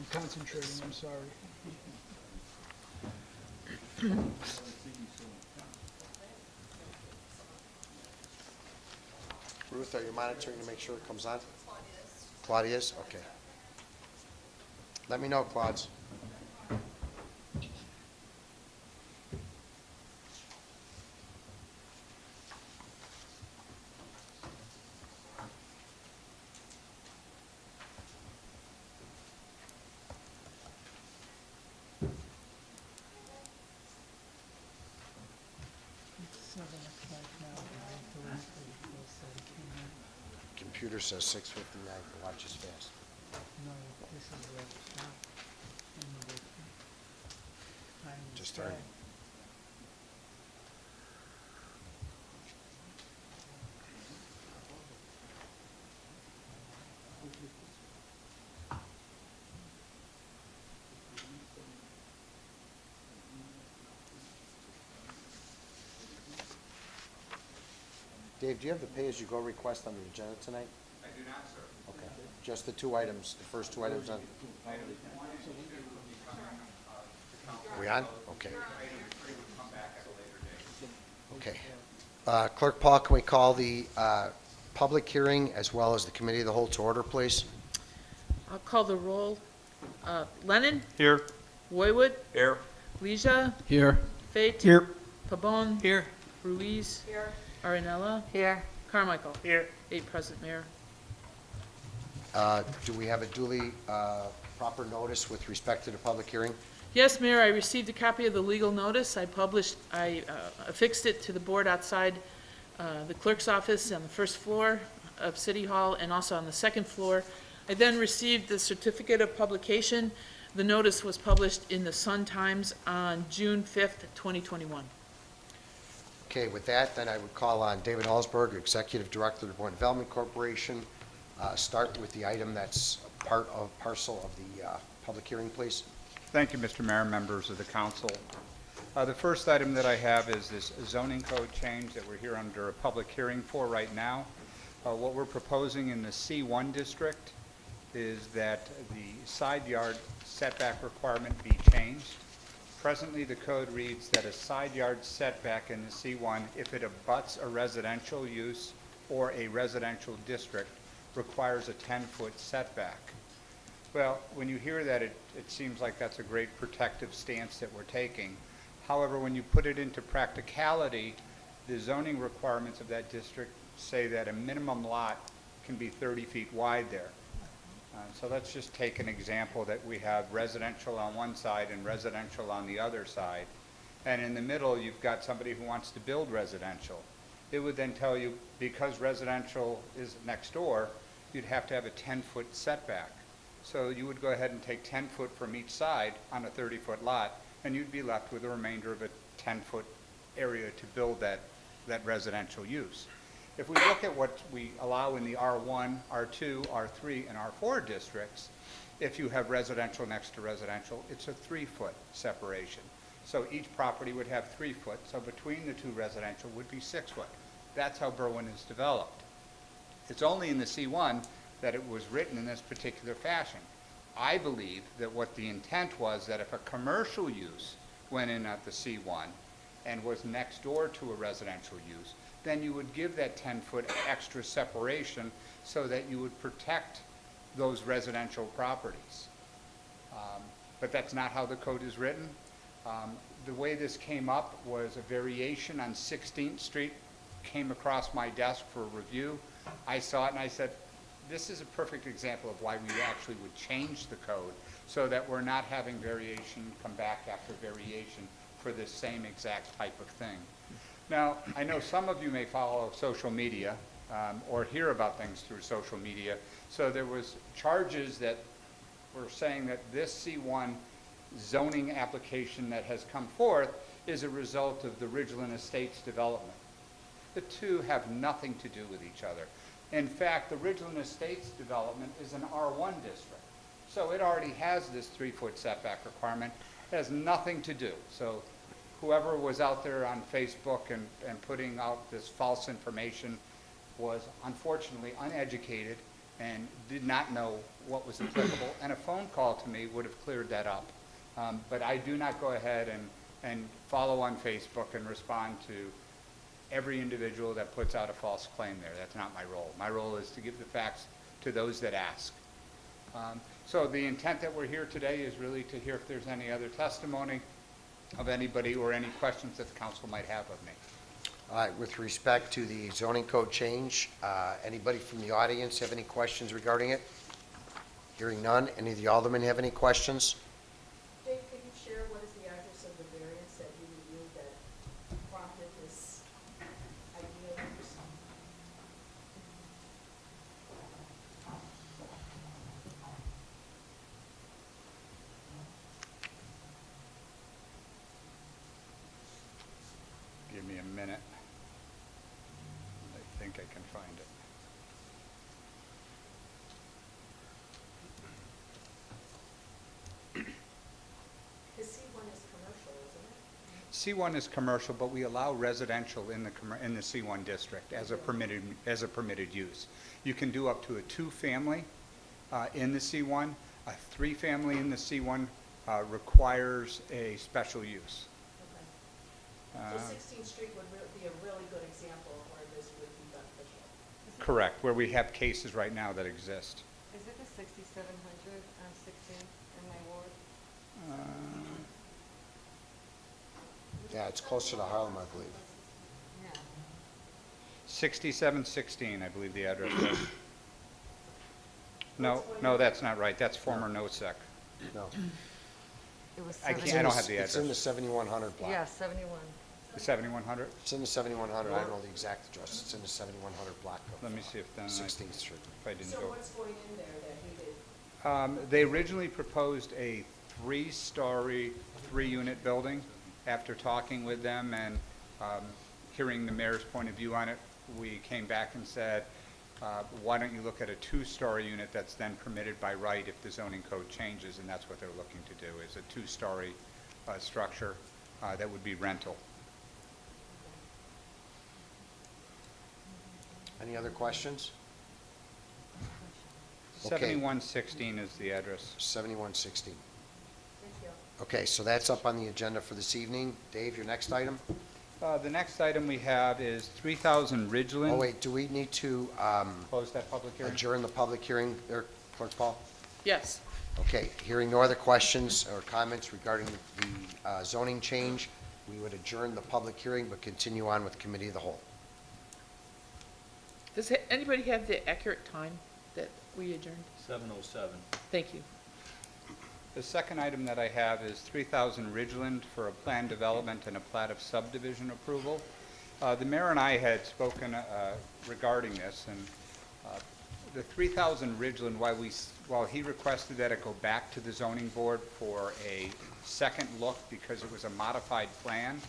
concentrating, I'm sorry. Ruth, are you monitoring to make sure it comes on? Claudia's? Okay. Let me know, Claude. It's 7 o'clock now, and I believe they said it came in. Computer says 6:59. Watch as fast. No, this is where it stopped. And the time is Just started. back. Dave, do you have the pay-as-you-go request on the agenda tonight? I do not, sir. Okay. Just the two items, the first two items on? Item 1 and 2 will be coming to council. We on? Okay. Item 3 would come back at a later date. Okay. Clerk Paul, can we call the public hearing as well as the committee of the whole to order, please? I'll call the roll. Lennon? Here. Roywood? Here. Leisha? Here. Fate? Here. Pabon? Here. Ruiz? Here. Arinella? Here. Carmichael? Here. 8 present, Mayor. Do we have a duly proper notice with respect to the public hearing? Yes, Mayor, I received a copy of the legal notice. I affixed it to the board outside the clerk's office on the first floor of City Hall and also on the second floor. I then received the certificate of publication. The notice was published in the Sun Times on June 5th, 2021. Okay, with that, then I would call on David Ellsberg, Executive Director of the Board Development Corporation. Start with the item that's parcel of the public hearing, please. Thank you, Mr. Mayor, members of the council. The first item that I have is this zoning code change that we're here under a public hearing for right now. What we're proposing in the C1 district is that the side yard setback requirement be changed. Presently, the code reads that a side yard setback in the C1, if it abuts a residential use or a residential district, requires a 10-foot setback. Well, when you hear that, it seems like that's a great protective stance that we're taking. However, when you put it into practicality, the zoning requirements of that district say that a minimum lot can be 30 feet wide there. So let's just take an example that we have residential on one side and residential on the other side. And in the middle, you've got somebody who wants to build residential. It would then tell you, because residential is next door, you'd have to have a 10-foot setback. So you would go ahead and take 10 foot from each side on a 30-foot lot, and you'd be left with the remainder of a 10-foot area to build that residential use. If we look at what we allow in the R1, R2, R3, and R4 districts, if you have residential next to residential, it's a 3-foot separation. So each property would have 3 foot, so between the two residential would be 6 foot. That's how Berwyn is developed. It's only in the C1 that it was written in this particular fashion. I believe that what the intent was that if a commercial use went in at the C1 and was next door to a residential use, then you would give that 10-foot extra separation so that you would protect those residential properties. But that's not how the code is written. The way this came up was a variation on 16th Street came across my desk for review. I saw it and I said, this is a perfect example of why we actually would change the code so that we're not having variation come back after variation for this same exact type of thing. Now, I know some of you may follow social media or hear about things through social media. So there was charges that were saying that this C1 zoning application that has come forth is a result of the Ridgeland Estates development. The two have nothing to do with each other. In fact, the Ridgeland Estates development is an R1 district. So it already has this 3-foot setback requirement. It has nothing to do. So whoever was out there on Facebook and putting out this false information was unfortunately uneducated and did not know what was applicable, and a phone call to me would have cleared that up. But I do not go ahead and follow on Facebook and respond to every individual that puts out a false claim there. That's not my role. My role is to give the facts to those that ask. So the intent that we're here today is really to hear if there's any other testimony of anybody or any questions that the council might have of me. All right, with respect to the zoning code change, anybody from the audience have any questions regarding it? Hearing none. Any of the aldermen have any questions? Dave, could you share what is the address of the variance that you reviewed that prompted this idea of yours? Give me a minute. I think I can find it. Because C1 is commercial, isn't it? C1 is commercial, but we allow residential in the C1 district as a permitted use. You can do up to a 2-family in the C1. A 3-family in the C1 requires a special use. Okay. So 16th Street would be a really good example of where this would be beneficial. Correct, where we have cases right now that exist. Is it the 6700 on 16th in my ward? Yeah, it's closer to Harlem, I believe. Yeah. 6716, I believe the address is. No, that's not right. That's former NOSEC. No. It was I 70. can't, I don't have the It's in the address. 7100 block. Yeah, 71. The 7100? It's in the 7100. I don't know the exact address. It's in the 7100 block Let of me see if then 16th Street. if I didn't So go. what's going in there that he did? They originally proposed a 3-story, 3-unit building. After talking with them and hearing the mayor's point of view on it, we came back and said, why don't you look at a 2-story unit that's then permitted by right if the zoning code changes, and that's what they're looking to do, is a 2-story structure that would be rental. Any other questions? Okay. 7116 is the address. 7116. Thank you. Okay, so that's up on the agenda for this evening. Dave, your next item? The next item we have is 3000 Ridgeland. Oh, wait, do we need to Close that public hearing? adjourn the public hearing there, Clerk Paul? Yes. Okay, hearing no other questions or comments regarding the zoning change, we would adjourn the public hearing but continue on with Committee of the Whole. Does anybody have the accurate time that we adjourned? 7:07. Thank you. The second item that I have is 3000 Ridgeland for a plan development and a plat of subdivision approval. The mayor and I had spoken regarding this, and the 3000 Ridgeland, while he requested that it go back to the zoning board for a second look because it was a modified plan,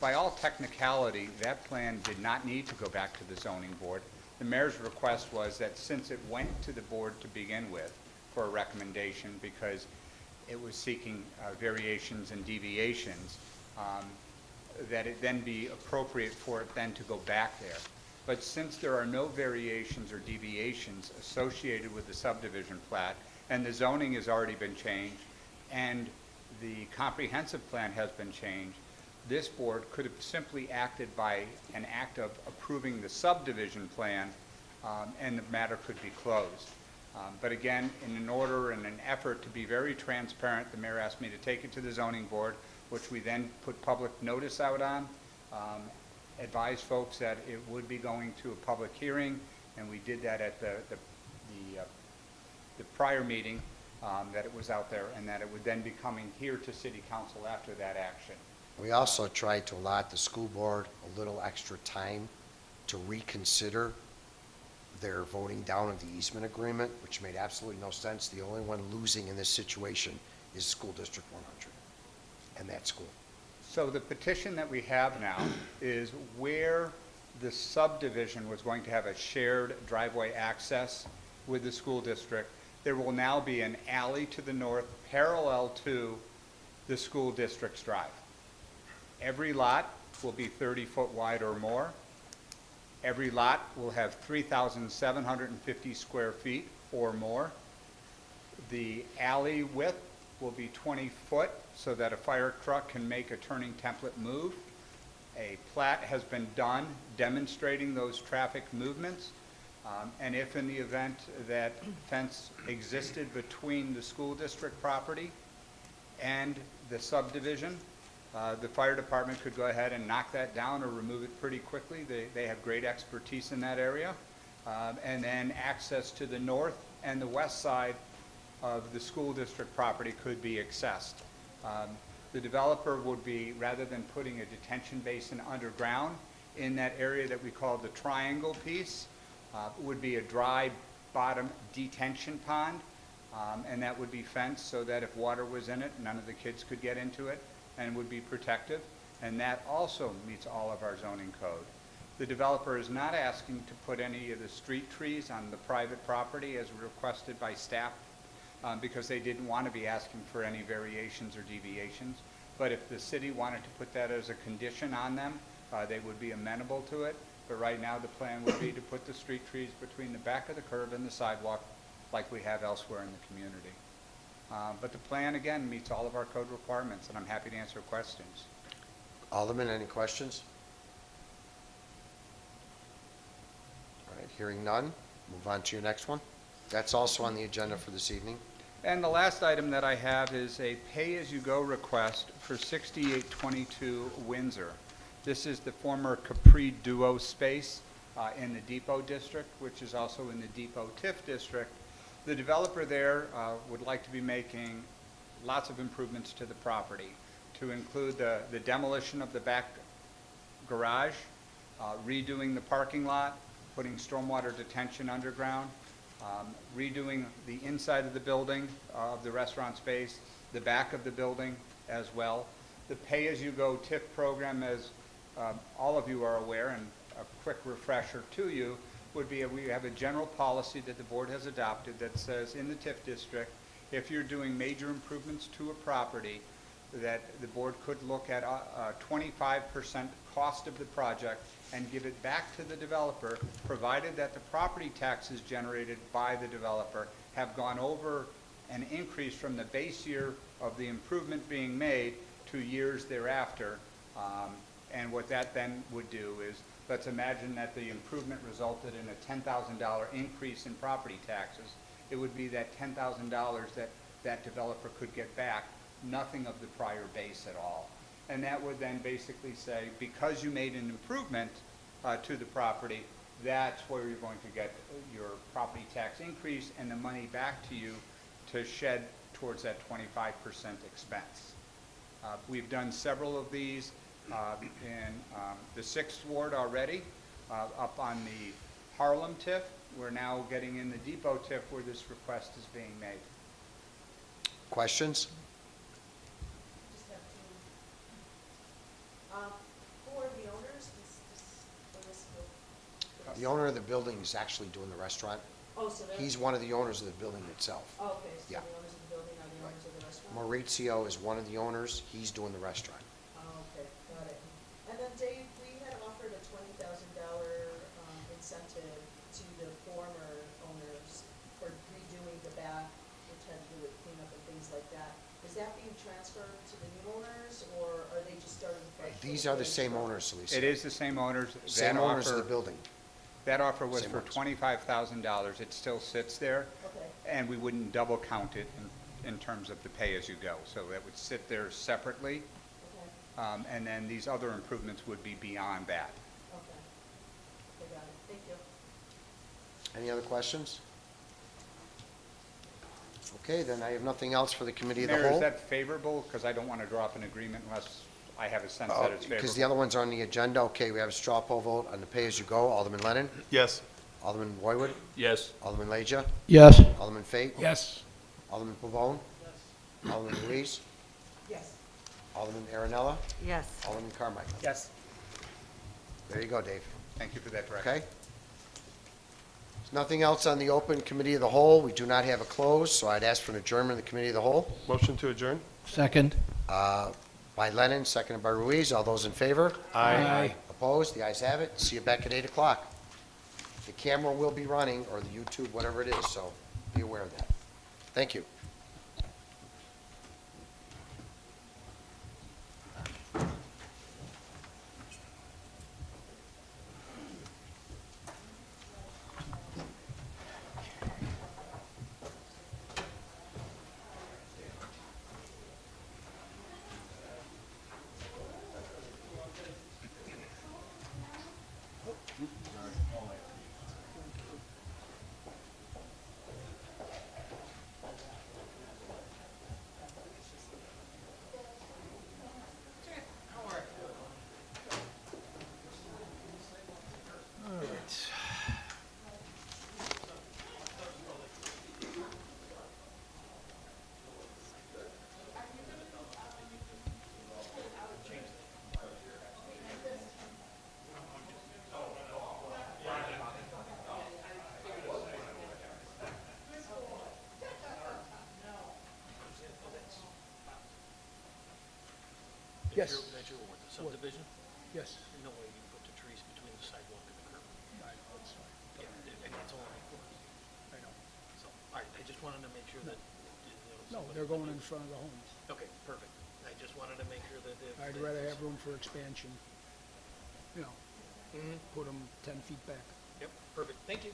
by all technicality, that plan did not need to go back to the zoning board. The mayor's request was that since it went to the board to begin with for a recommendation because it was seeking variations and deviations, that it then be appropriate for it then to go back there. But since there are no variations or deviations associated with the subdivision plat, and the zoning has already been changed, and the comprehensive plan has been changed, this board could have simply acted by an act of approving the subdivision plan, and the matter could be closed. But again, in an order and an effort to be very transparent, the mayor asked me to take it to the zoning board, which we then put public notice out on, advised folks that it would be going to a public hearing, and we did that at the prior meeting, that it was out there, and that it would then be coming here to city council after that action. We also tried to allot the school board a little extra time to reconsider their voting down of the easement agreement, which made absolutely no sense. The only one losing in this situation is School District 100 and that school. So the petition that we have now is where the subdivision was going to have a shared driveway access with the school district. There will now be an alley to the north parallel to the school district's drive. Every lot will be 30 foot wide or more. Every lot will have 3,750 square feet or more. The alley width will be 20 foot so that a fire truck can make a turning template move. A plat has been done demonstrating those traffic movements. And if in the event that fence existed between the school district property and the subdivision, the fire department could go ahead and knock that down or remove it pretty quickly. They have great expertise in that area. And then access to the north and the west side of the school district property could be accessed. The developer would be, rather than putting a detention basin underground in that area that we call the triangle piece, would be a dry bottom detention pond, and that would be fenced so that if water was in it, none of the kids could get into it and would be protective. And that also meets all of our zoning code. The developer is not asking to put any of the street trees on the private property as requested by staff, because they didn't want to be asking for any variations or deviations. But if the city wanted to put that as a condition on them, they would be amenable to it. But right now, the plan would be to put the street trees between the back of the curb and the sidewalk like we have elsewhere in the community. But the plan, again, meets all of our code requirements, and I'm happy to answer questions. Alderman, any questions? All right, hearing none, move on to your next one. That's also on the agenda for this evening. And the last item that I have is a pay-as-you-go request for 6822 Windsor. This is the former Capri Duo space in the Depot District, which is also in the Depot TIF District. The developer there would like to be making lots of improvements to the property, to include the demolition of the back garage, redoing the parking lot, putting stormwater detention underground, redoing the inside of the building, of the restaurant space, the back of the building as well. The pay-as-you-go TIF program, as all of you are aware, and a quick refresher to you, would be we have a general policy that the board has adopted that says in the TIF district, if you're doing major improvements to a property, that the board could look at a 25% cost of the project and give it back to the developer, provided that the property taxes generated by the developer have gone over an increase from the base year of the improvement being made to years thereafter. And what that then would do is, let's imagine that the improvement resulted in a $10,000 increase in property taxes. It would be that $10,000 that that developer could get back, nothing of the prior base at all. And that would then basically say, because you made an improvement to the property, that's where you're going to get your property tax increase and the money back to you to shed towards that 25% expense. We've done several of these in the 6th Ward already, up on the Harlem TIF. We're now getting in the Depot TIF where this request is being made. Questions? Just have two. Who are the owners? The owner of the building is actually doing the restaurant. Oh, so they're. He's one of the owners of the building itself. Oh, okay, so Yeah. the owners of the building are the owners of the restaurant? Maurizio is one of the owners. He's doing the restaurant. Oh, okay, got it. And then Dave, we had offered a $20,000 incentive to the former owners for redoing the back, which had to do with cleanup and things like that. Is that being transferred to the new owners, or are they just starting fresh? These are the same owners, Lisa. It is the same owners. Same owners of the building. That offer was Same for owners. $25,000. It still sits there, Okay, and we wouldn't double count it in terms of the pay-as-you-go. So that would sit there separately, okay, and then these other improvements would be beyond that. okay. Okay, got it. Thank you. Any other questions? Okay, then I have nothing else for the committee of the Mayor, is whole. that favorable? Because I don't want to draw up an agreement unless I have a sense that it's Because the favorable. other ones are on the agenda. Okay, we have a straw poll vote on the pay-as-you-go. Alderman Lennon? Yes. Alderman Boywood? Yes. Alderman Leja? Yes. Alderman Fate? Yes. Alderman Pavone? Alderman Ruiz? Yes. Alderman Aaronella? Yes. Alderman Carmichael? Yes. There you go, Dave. Thank you for that direction. Okay? There's nothing else on the open committee of the whole. We do not have a close, so I'd ask for an adjournment of the committee of the whole. Motion to adjourn? Second. By Lennon, seconded by Ruiz. All those in favor? Aye. Opposed? The ayes have it. See you back at 8 o'clock. The camera will be running, or the YouTube, whatever it is, so be aware of that. Thank you. Yes. That you're with the subdivision? Yes. No way you put the trees between the sidewalk and the curb. I know, it's fine. Yeah, and it's only 4 feet. I know. So, all right, I just wanted to make sure that. No, they're going in front of the homes. Okay, perfect. I just wanted to make sure that if. I'd rather have room for expansion, you know, Mm-hmm, put them 10 feet back. yep, perfect. Thank you.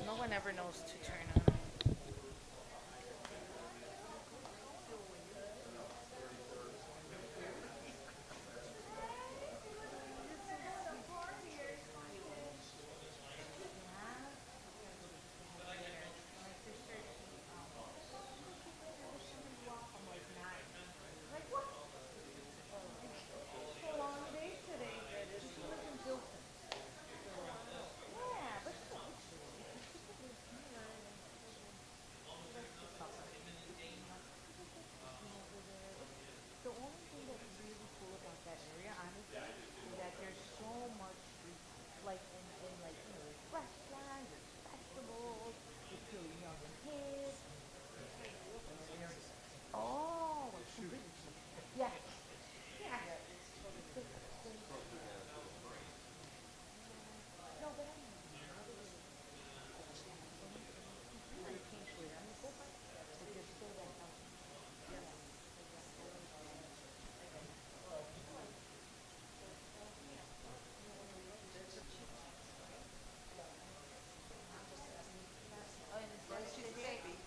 No one ever knows to turn on. The only thing that's really cool about that area, honestly, is that there's so much street like in like restaurants, there's festivals, it's so young and hip. Oh, yeah, yeah. No, but I know. I can't wait. I'm so but there's still that house. Oh, and it's very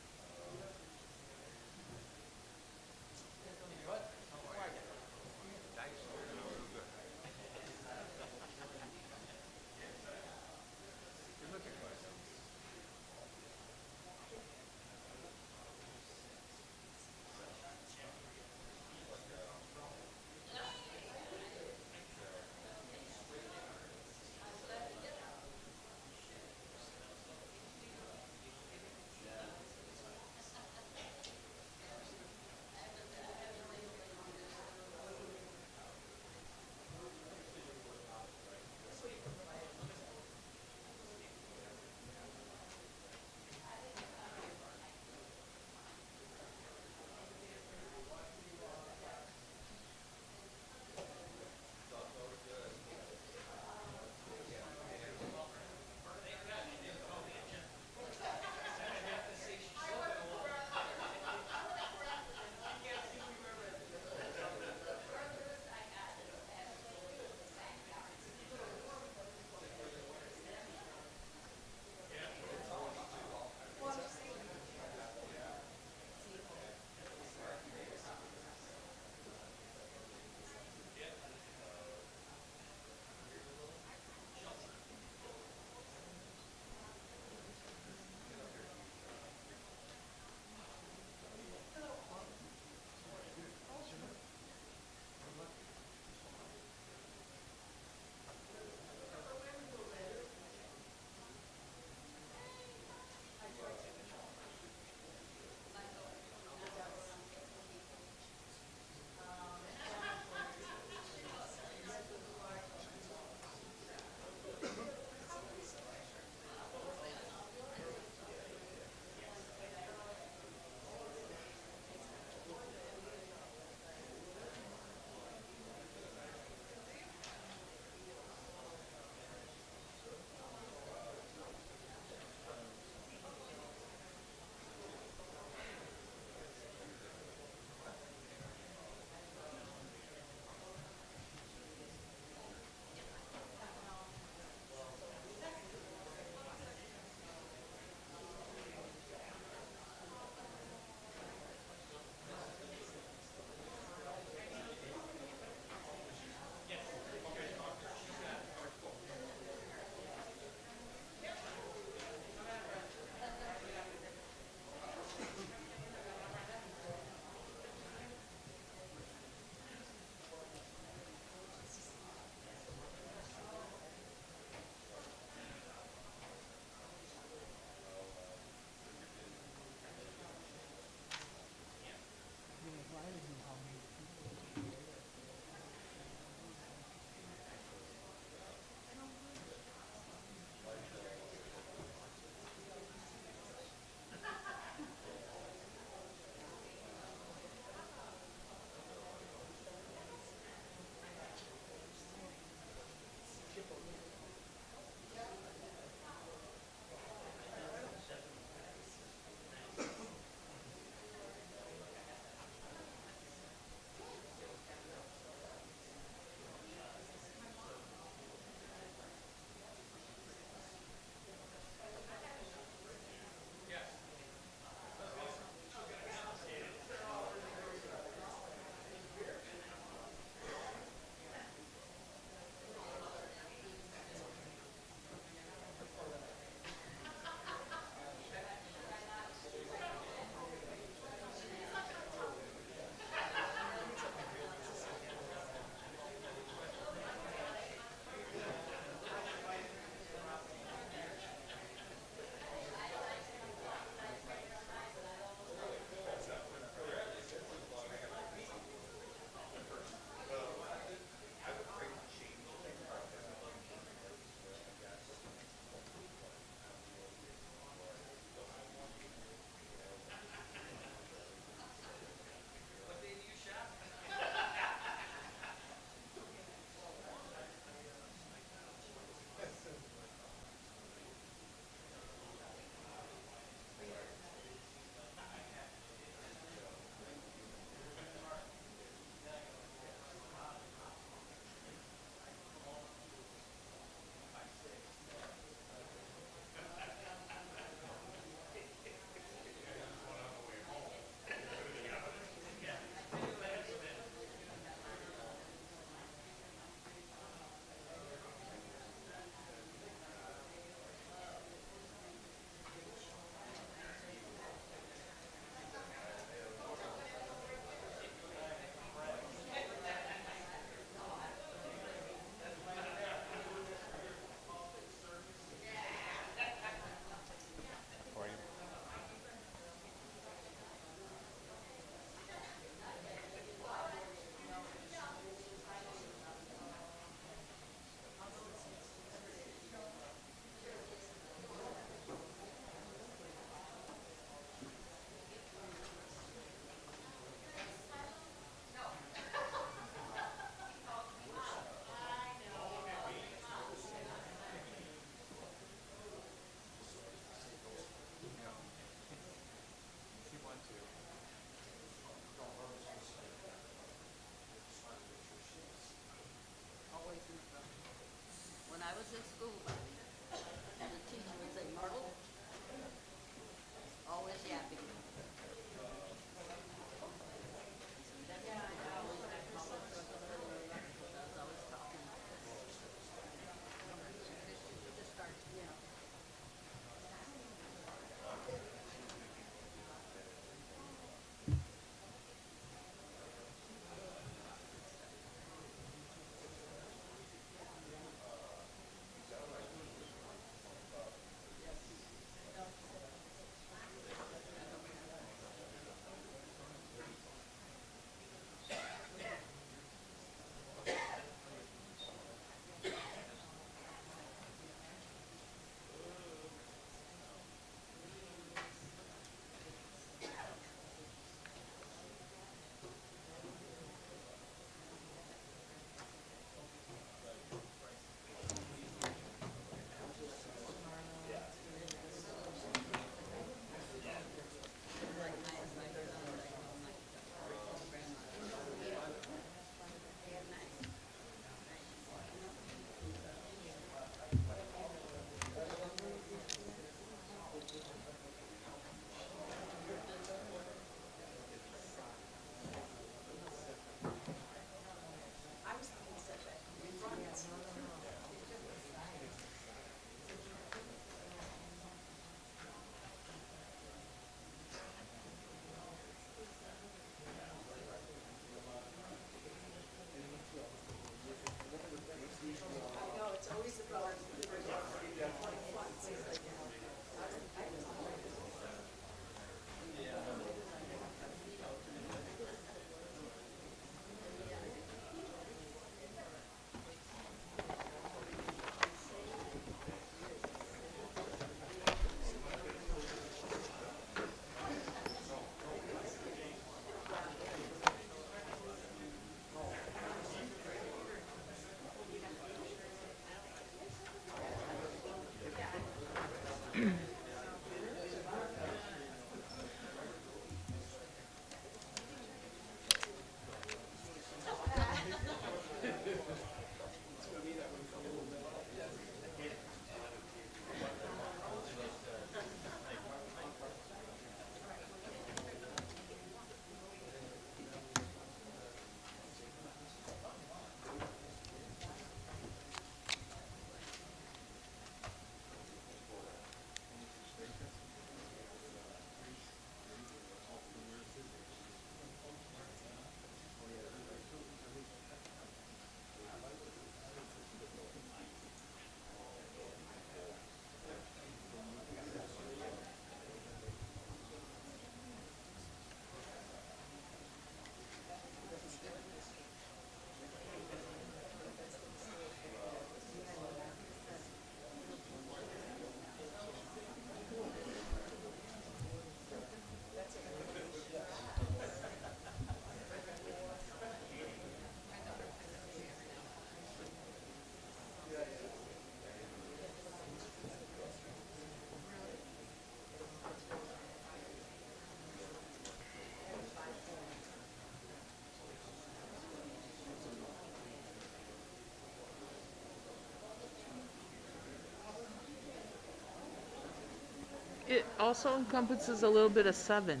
It also encompasses a little bit of 7.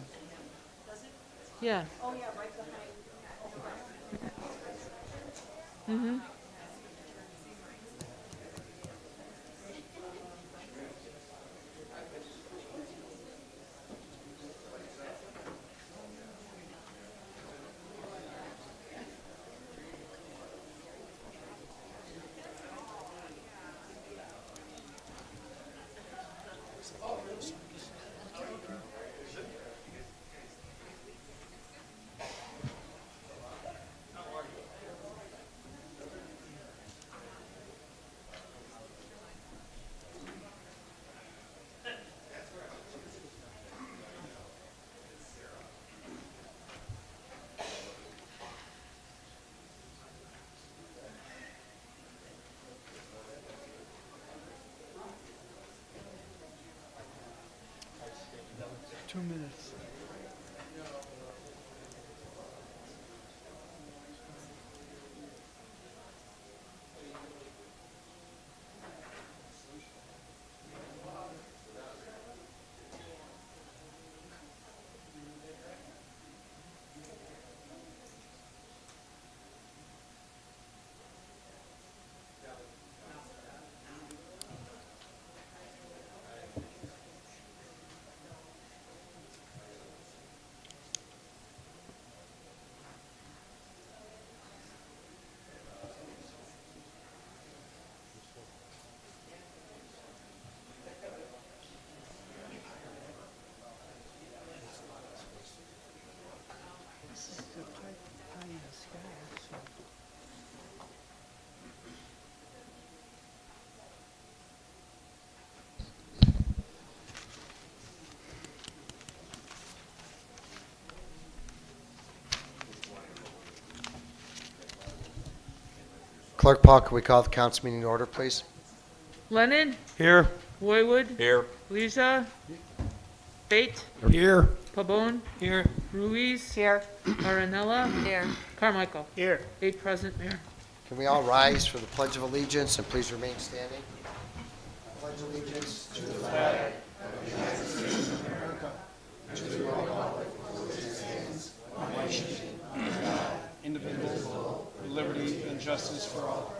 Yeah. Oh, yeah, right behind. Mm-hmm. Two minutes. This is the pie in the sky, so. Clerk Paul, can we call the council meeting to order, please? Lennon, Here. Roywood, Here. Leisha, Bate, Here. Pabon, Here. Ruiz, Here. Marinella, Here. Carmichael. Here. 8 present, Mayor. Can we all rise for the Pledge of Allegiance and please remain standing? I pledge allegiance to the flag indivisible, with liberty and justice for all.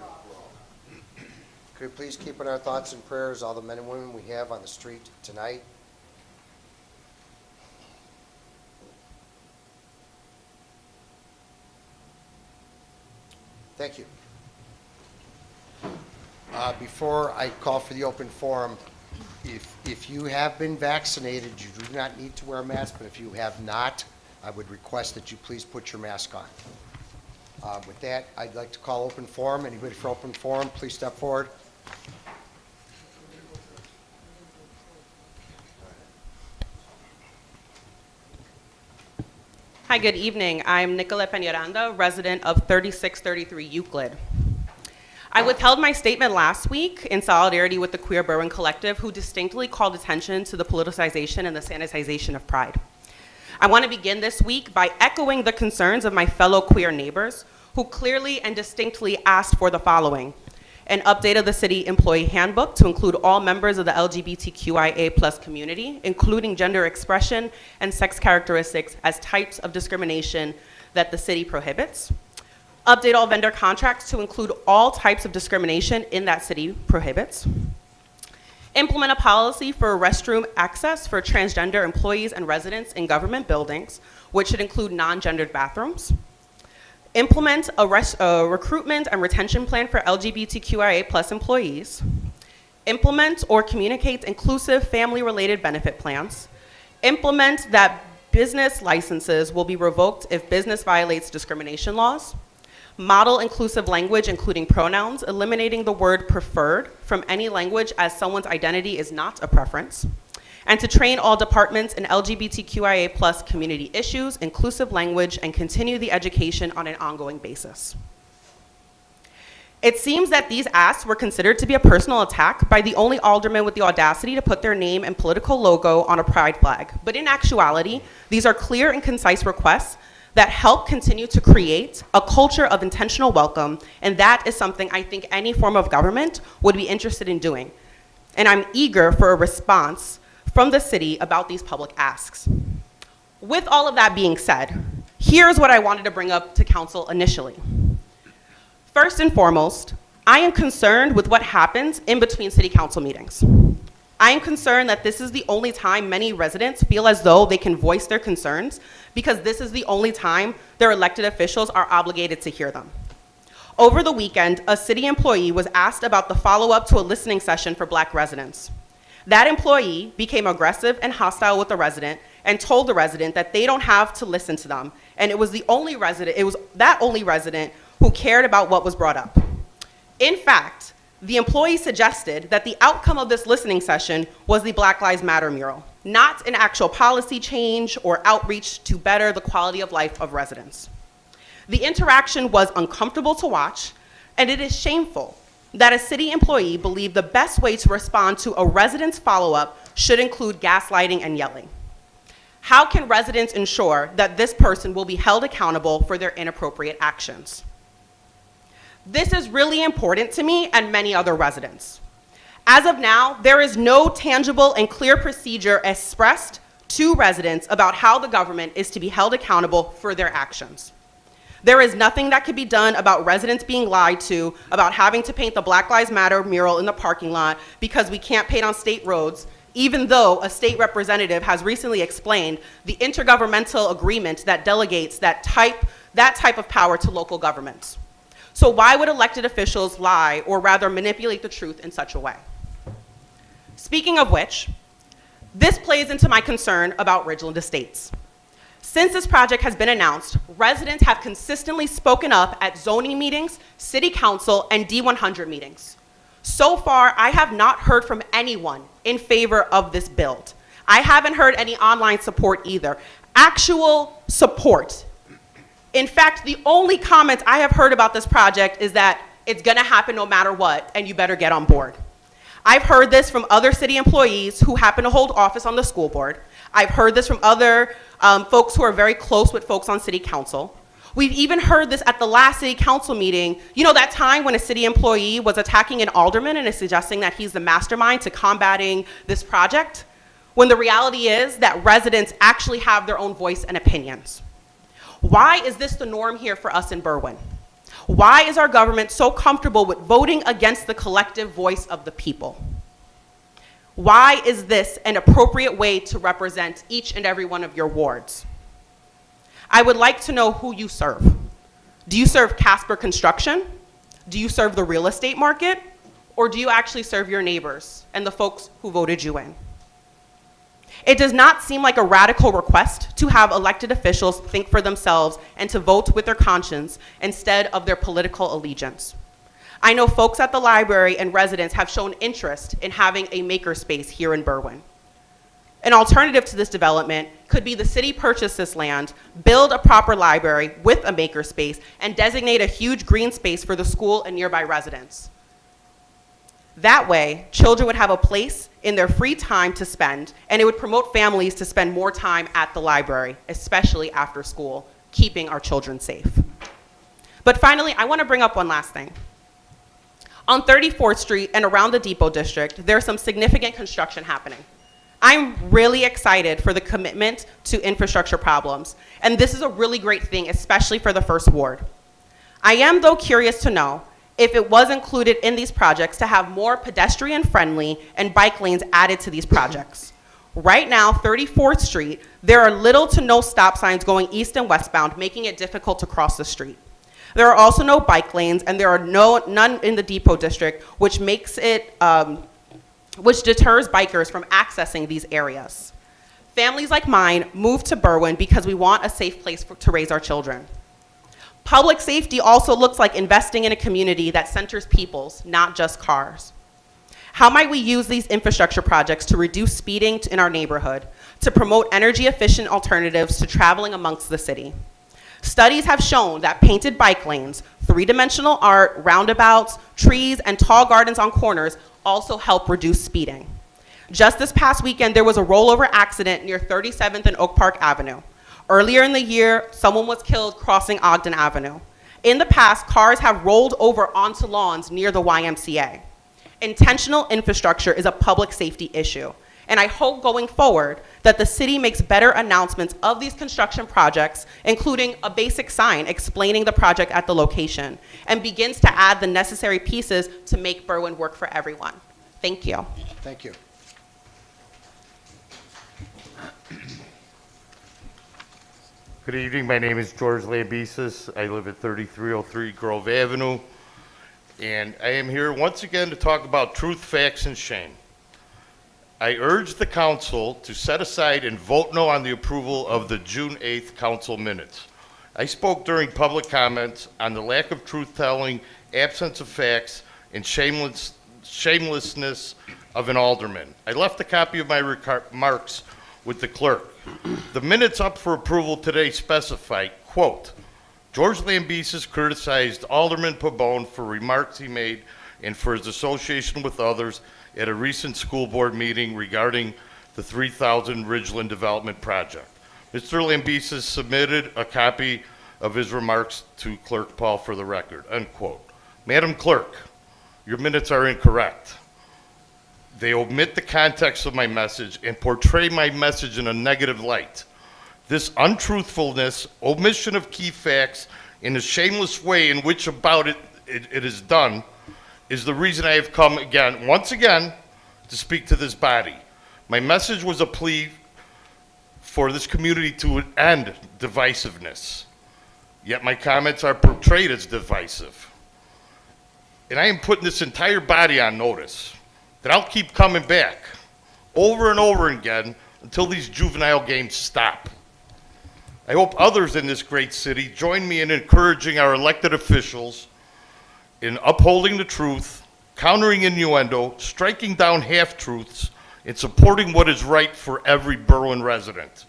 Could we please keep in our thoughts and prayers all the men and women we have on the street tonight? Thank you. Before I call for the open forum, if you have been vaccinated, you do not need to wear a mask, but if you have not, I would request that you please put your mask on. With that, I'd like to call open forum. Anybody for open forum, please step forward. Hi, good evening. I'm Nicolette Peñaranda, resident of 3633 Euclid. I withheld my statement last week in solidarity with the Queer Berwyn Collective, who distinctly called attention to the politicization and the sanitization of Pride. I want to begin this week by echoing the concerns of my fellow queer neighbors, who clearly and distinctly asked for the following: an update of the city employee handbook to include all members of the LGBTQIA+ community, including gender expression and sex characteristics as types of discrimination that the city prohibits. Update all vendor contracts to include all types of discrimination in that city prohibits. Implement a policy for restroom access for transgender employees and residents in government buildings, which should include non-gendered bathrooms. Implement a recruitment and retention plan for LGBTQIA+ employees. Implement or communicate inclusive family-related benefit plans. Implement that business licenses will be revoked if business violates discrimination laws. Model inclusive language, including pronouns, eliminating the word preferred from any language as someone's identity is not a preference. And to train all departments in LGBTQIA+ community issues, inclusive language, and continue the education on an ongoing basis. It seems that these asks were considered to be a personal attack by the only alderman with the audacity to put their name and political logo on a pride flag. But in actuality, these are clear and concise requests that help continue to create a culture of intentional welcome, and that is something I think any form of government would be interested in doing. And I'm eager for a response from the city about these public asks. With all of that being said, here's what I wanted to bring up to council initially. First and foremost, I am concerned with what happens in between city council meetings. I am concerned that this is the only time many residents feel as though they can voice their concerns because this is the only time their elected officials are obligated to hear them. Over the weekend, a city employee was asked about the follow-up to a listening session for Black residents. That employee became aggressive and hostile with the resident and told the resident that they don't have to listen to them, and it was that only resident who cared about what was brought up. In fact, the employee suggested that the outcome of this listening session was the Black Lives Matter mural, not an actual policy change or outreach to better the quality of life of residents. The interaction was uncomfortable to watch, and it is shameful that a city employee believed the best way to respond to a resident's follow-up should include gaslighting and yelling. How can residents ensure that this person will be held accountable for their inappropriate actions? This is really important to me and many other residents. As of now, there is no tangible and clear procedure expressed to residents about how the government is to be held accountable for their actions. There is nothing that can be done about residents being lied to about having to paint the Black Lives Matter mural in the parking lot because we can't paint on state roads, even though a state representative has recently explained the intergovernmental agreement that delegates that type of power to local governments. So why would elected officials lie or rather manipulate the truth in such a way? Speaking of which, this plays into my concern about Ridgeland Estates. Since this project has been announced, residents have consistently spoken up at zoning meetings, city council, and D100 meetings. So far, I have not heard from anyone in favor of this build. I haven't heard any online support either. Actual support. In fact, the only comments I have heard about this project is that it's gonna happen no matter what, and you better get on board. I've heard this from other city employees who happen to hold office on the school board. I've heard this from other folks who are very close with folks on city council. We've even heard this at the last city council meeting. You know that time when a city employee was attacking an alderman and is suggesting that he's the mastermind to combating this project? When the reality is that residents actually have their own voice and opinions. Why is this the norm here for us in Berwyn? Why is our government so comfortable with voting against the collective voice of the people? Why is this an appropriate way to represent each and every one of your wards? I would like to know who you serve. Do you serve Casper Construction? Do you serve the real estate market? Or do you actually serve your neighbors and the folks who voted you in? It does not seem like a radical request to have elected officials think for themselves and to vote with their conscience instead of their political allegiance. I know folks at the library and residents have shown interest in having a makerspace here in Berwyn. An alternative to this development could be the city purchase this land, build a proper library with a makerspace, and designate a huge green space for the school and nearby residents. That way, children would have a place in their free time to spend, and it would promote families to spend more time at the library, especially after school, keeping our children safe. But finally, I want to bring up one last thing. On 34th Street and around the Depot District, there's some significant construction happening. I'm really excited for the commitment to infrastructure problems, and this is a really great thing, especially for the First Ward. I am, though, curious to know if it was included in these projects to have more pedestrian-friendly and bike lanes added to these projects. Right now, 34th Street, there are little to no stop signs going east and westbound, making it difficult to cross the street. There are also no bike lanes, and there are none in the Depot District, which makes it, which deters bikers from accessing these areas. Families like mine moved to Berwyn because we want a safe place to raise our children. Public safety also looks like investing in a community that centers peoples, not just cars. How might we use these infrastructure projects to reduce speeding in our neighborhood, to promote energy-efficient alternatives to traveling amongst the city? Studies have shown that painted bike lanes, three-dimensional art, roundabouts, trees, and tall gardens on corners also help reduce speeding. Just this past weekend, there was a rollover accident near 37th and Oak Park Avenue. Earlier in the year, someone was killed crossing Ogden Avenue. In the past, cars have rolled over onto lawns near the YMCA. Intentional infrastructure is a public safety issue. And I hope going forward that the city makes better announcements of these construction projects, including a basic sign explaining the project at the location, and begins to add the necessary pieces to make Berwyn work for everyone. Thank you. Thank you. Good evening. My name is George Lambesis. I live at 3303 Grove Avenue. And I am here once again to talk about truth, facts, and shame. I urge the council to set aside and vote no on the approval of the June 8th council minutes. I spoke during public comments on the lack of truth-telling, absence of facts, and shamelessness of an alderman. I left a copy of my remarks with the clerk. The minutes up for approval today specify, quote, George Lambesis criticized Alderman Pabon for remarks he made and for his association with others at a recent school board meeting regarding the 3,000 Ridgeland Development Project. Mr. Lambesis submitted a copy of his remarks to Clerk Paul for the record, unquote. Madam Clerk, your minutes are incorrect. They omit the context of my message and portray my message in a negative light. This untruthfulness, omission of key facts, in a shameless way in which about it is done, is the reason I have come again, once again, to speak to this body. My message was a plea for this community to end divisiveness. Yet my comments are portrayed as divisive. And I am putting this entire body on notice that I'll keep coming back over and over again until these juvenile games stop. I hope others in this great city join me in encouraging our elected officials in upholding the truth, countering innuendo, striking down half-truths, and supporting what is right for every Berwyn resident.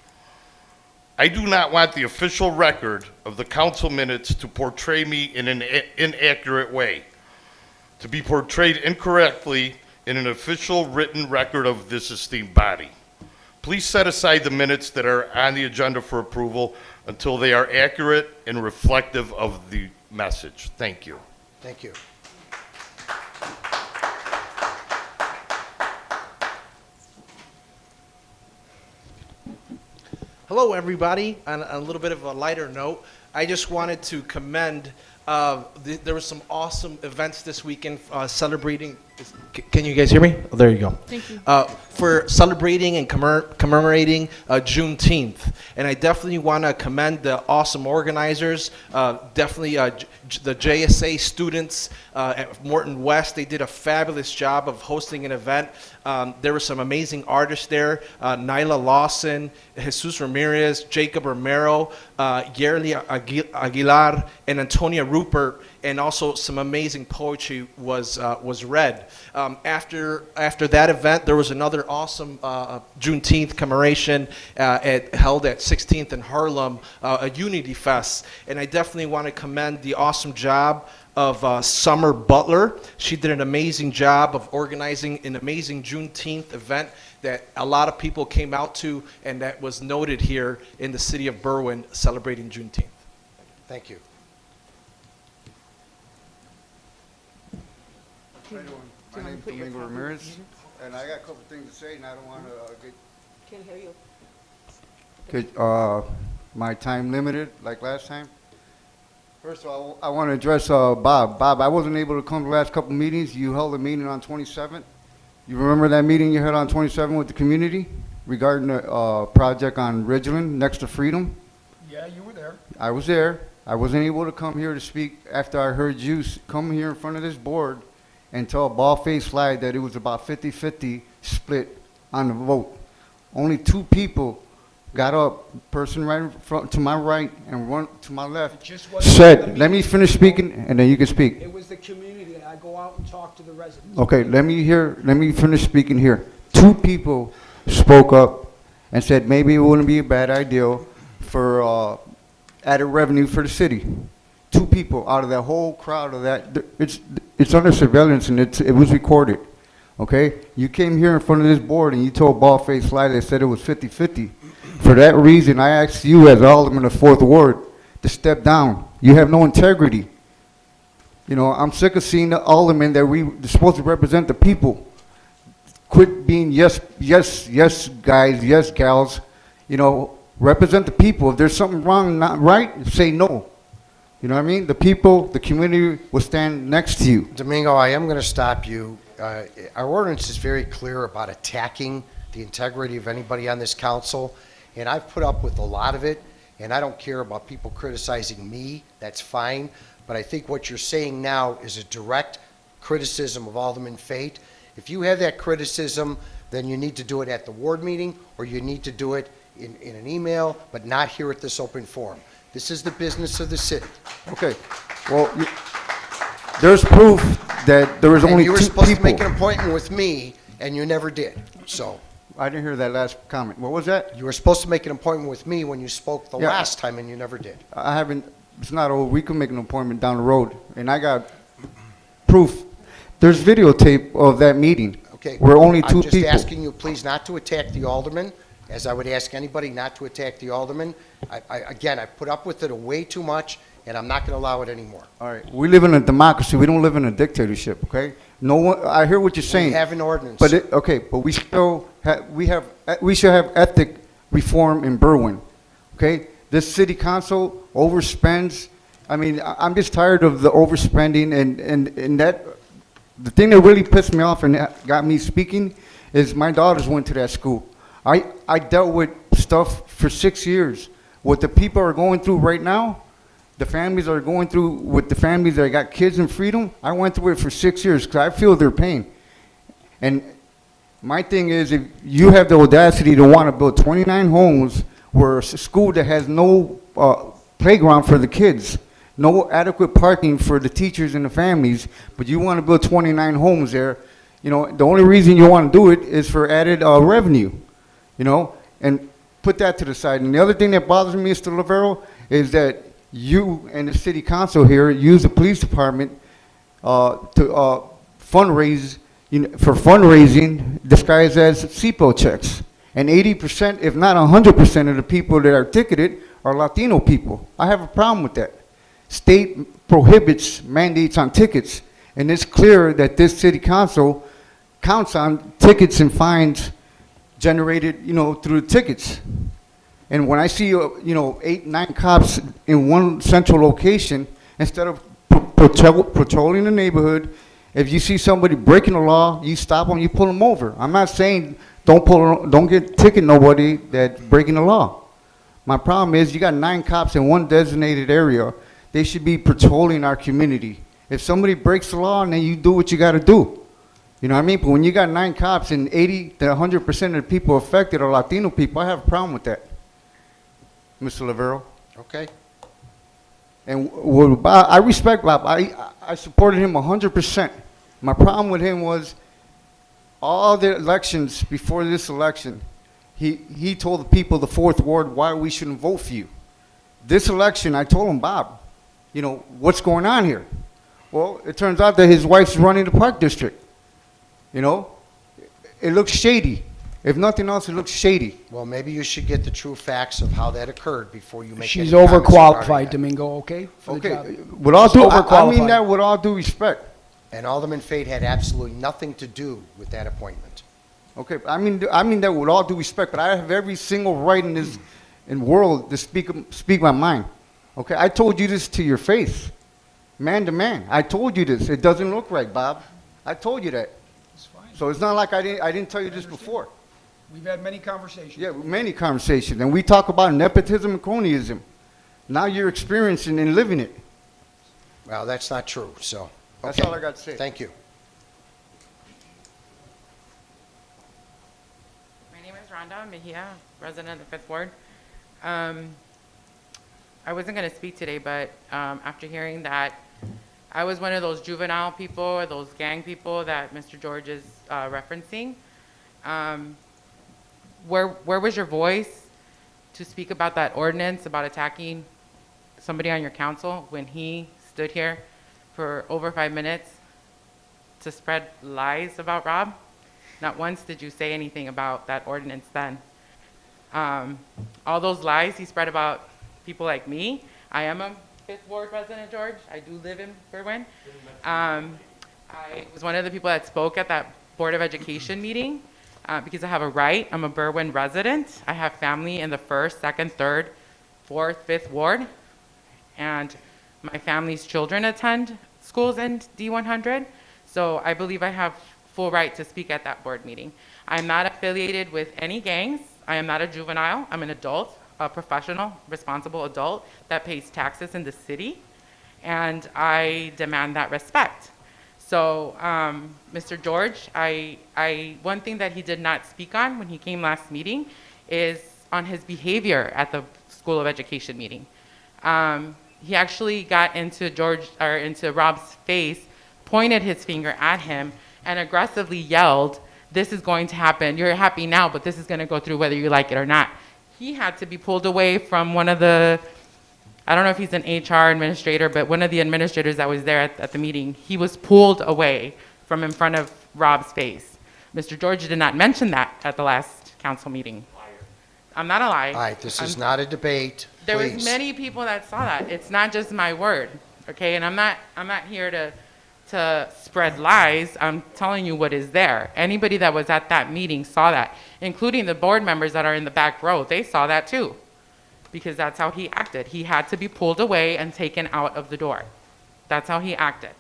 I do not want the official record of the council minutes to portray me in an inaccurate way, to be portrayed incorrectly in an official written record of this esteemed body. Please set aside the minutes that are on the agenda for approval until they are accurate and reflective of the message. Thank you. Thank you. Hello, everybody. On a little bit of a lighter note, I just wanted to commend, there were some awesome events this weekend celebrating, can you guys hear me? Oh, there you go. Thank you. For celebrating and commemorating Juneteenth. And I definitely want to commend the awesome organizers, definitely the JSA students at Morton West. They did a fabulous job of hosting an event. There were some amazing artists there, Nyla Lawson, Jesus Ramirez, Jacob Romero, Yerli Aguilar, and Antonia Rupert, and also some amazing poetry was read. After that event, there was another awesome Juneteenth commemoration held at 16th and Harlem, a Unity Fest, and I definitely want to commend the awesome job of Summer Butler. She did an amazing job of organizing an amazing Juneteenth event that a lot of people came out to, and that was noted here in the city of Berwyn celebrating Juneteenth. Thank you. How you doing? My name's Domingo Ramirez, and I got a couple things to say, and I don't want to Can't hear you. get my time limited like last time. First of all, I want to address Bob. Bob, I wasn't able to come to the last couple meetings. You held a meeting on 27th. You remember that meeting you had on 27 with the community regarding the project on Ridgeland next to Freedom? Yeah, you were there. I was there. I wasn't able to come here to speak after I heard you come here in front of this board and tell a bald-faced lie that it was about 50-50 split on the vote. Only two people got up, person right in front to my right and one to my left, Just wasn't let me finish speaking and then you can speak. It was the community. I go out and talk to the residents. Okay, let me finish speaking here. Two people spoke up and said maybe it wouldn't be a bad idea for added revenue for the city. Two people out of that whole crowd of that, it's under surveillance and it was recorded, okay? You came here in front of this board and you told bald-faced lie that said it was 50-50. For that reason, I asked you as Alderman of 4th Ward to step down. You have no integrity. You know, I'm sick of seeing the aldermen that we're supposed to represent the people quit being yes, guys, yes, gals. You know, represent the people. If there's something wrong, not right, say no. You know what I mean? The people, the community will stand next to you. Domingo, I am going to stop you. Our ordinance is very clear about attacking the integrity of anybody on this council, and I've put up with a lot of it, and I don't care about people criticizing me. That's fine, but I think what you're saying now is a direct criticism of Alderman Fate. If you have that criticism, then you need to do it at the ward meeting, or you need to do it in an email, but not here at this open forum. This is the business of the city. Okay, well, there's proof that there was And only you were two supposed to make an people. appointment with me, and you never did. So, I didn't hear that last comment. What was that? you were supposed to make an appointment with me when you spoke the Yeah. last time, and you never did. I haven't, it's not over. We can make an appointment down the road, and I got proof. There's videotape of that meeting. Okay. Where only two I'm just people. asking you, please, not to attack the alderman, as I would ask anybody not to attack the alderman. Again, I put up with it way too much, and I'm not going to allow it anymore. All right, we live in a democracy. We don't live in a dictatorship, okay? No one, I hear what you're saying. We have an ordinance. But but we still we should have ethic reform in Berwyn, okay? This city council overspends. I mean, I'm just tired of the overspending and that, the thing that really pissed me off and got me speaking is my daughters went to that school. I dealt with stuff for 6 years. What the people are going through right now, the families are going through with the families that got kids in freedom, I went through it for 6 years because I feel their pain. And my thing is, if you have the audacity to want to build 29 homes where a school that has no playground for the kids, no adequate parking for the teachers and the families, but you want to build 29 homes there, you know, the only reason you want to do it is for added revenue, you know, and put that to the side. And the other thing that bothers me, Mr. Lavero, is that you and the city council here use the police department to fundraise, for fundraising disguised as CPO checks. And 80%, if not 100% of the people that are ticketed are Latino people. I have a problem with that. State prohibits mandates on tickets, and it's clear that this city council counts on tickets and fines generated, through the tickets. And when I see, 8, 9 cops in one central location, instead of patrolling the neighborhood, if you see somebody breaking the law, you stop them, you pull them over. I'm not saying don't get ticket nobody that's breaking the law. My problem is you got 9 cops in one designated area. They should be patrolling our community. If somebody breaks the law, then you do what you got to do. You know what I mean? But when you got 9 cops and 80 to 100% of the people affected are Latino people, I have a problem with that, Mr. Lavero. Okay? And with Bob, I respect Bob. I supported him 100%. My problem with him was all the elections before this election, he told the people of the 4th Ward why we shouldn't vote for you. This election, I told him, Bob, what's going on here? Well, it turns out that his wife's running the Park District. It looks shady. If nothing else, it looks shady. Well, maybe you should get the true facts of how that occurred before you make She's any comments regarding overqualified, that. Domingo, okay? For the job. With all due, I mean overqualified. that with all due respect. And Alderman Fate had absolutely nothing to do with that appointment. Okay, I mean that with all due respect, but I have every single right in this world to speak my mind. Okay, I told you this to your face, man to man. I told you this. It doesn't look right, Bob. I told you that. It's fine. So it's not like I didn't tell you this before. We've had many conversations. Yeah, many conversations, and we talk about nepotism and cronyism. Now you're experiencing and living it. Well, that's not true, so. That's okay. all I got to say. Thank you. My name is Rhonda Mejia, resident of the 5th Ward. I wasn't going to speak today, but after hearing that, I was one of those juvenile people, or those gang people that Mr. George is referencing. Where was your voice to speak about that ordinance about attacking somebody on your council when he stood here for over 5 minutes to spread lies about Rob? Not once did you say anything about that ordinance then. All those lies he spread about people like me. I am a 5th Ward resident, George. I do live in Berwyn. I was one of the people that spoke at that Board of Education meeting because I have a right. I'm a Berwyn resident. I have family in the 1st, 2nd, 3rd, 4th, 5th Ward, and my family's children attend schools in D100. So I believe I have full right to speak at that board meeting. I'm not affiliated with any gangs. I am not a juvenile. I'm an adult, a professional, responsible adult that pays taxes in the city, and I demand that respect. So, Mr. George, one thing that he did not speak on when he came last meeting is on his behavior at the School of Education meeting. He actually got into Rob's face, pointed his finger at him, and aggressively yelled, "This is going to happen. You're happy now, but this is going to go through whether you like it or not." He had to be pulled away from one of the, I don't know if he's an HR administrator, but one of the administrators that was there at the meeting, he was pulled away from in front of Rob's face. Mr. George did not mention that at the last council meeting. I'm not a lie. All right, this is not a debate, There was please. many people that saw that. It's not just my word, okay? And I'm not here to spread lies. I'm telling you what is there. Anybody that was at that meeting saw that, including the board members that are in the back row. They saw that too, because that's how he acted. He had to be pulled away and taken out of the door. That's how he acted.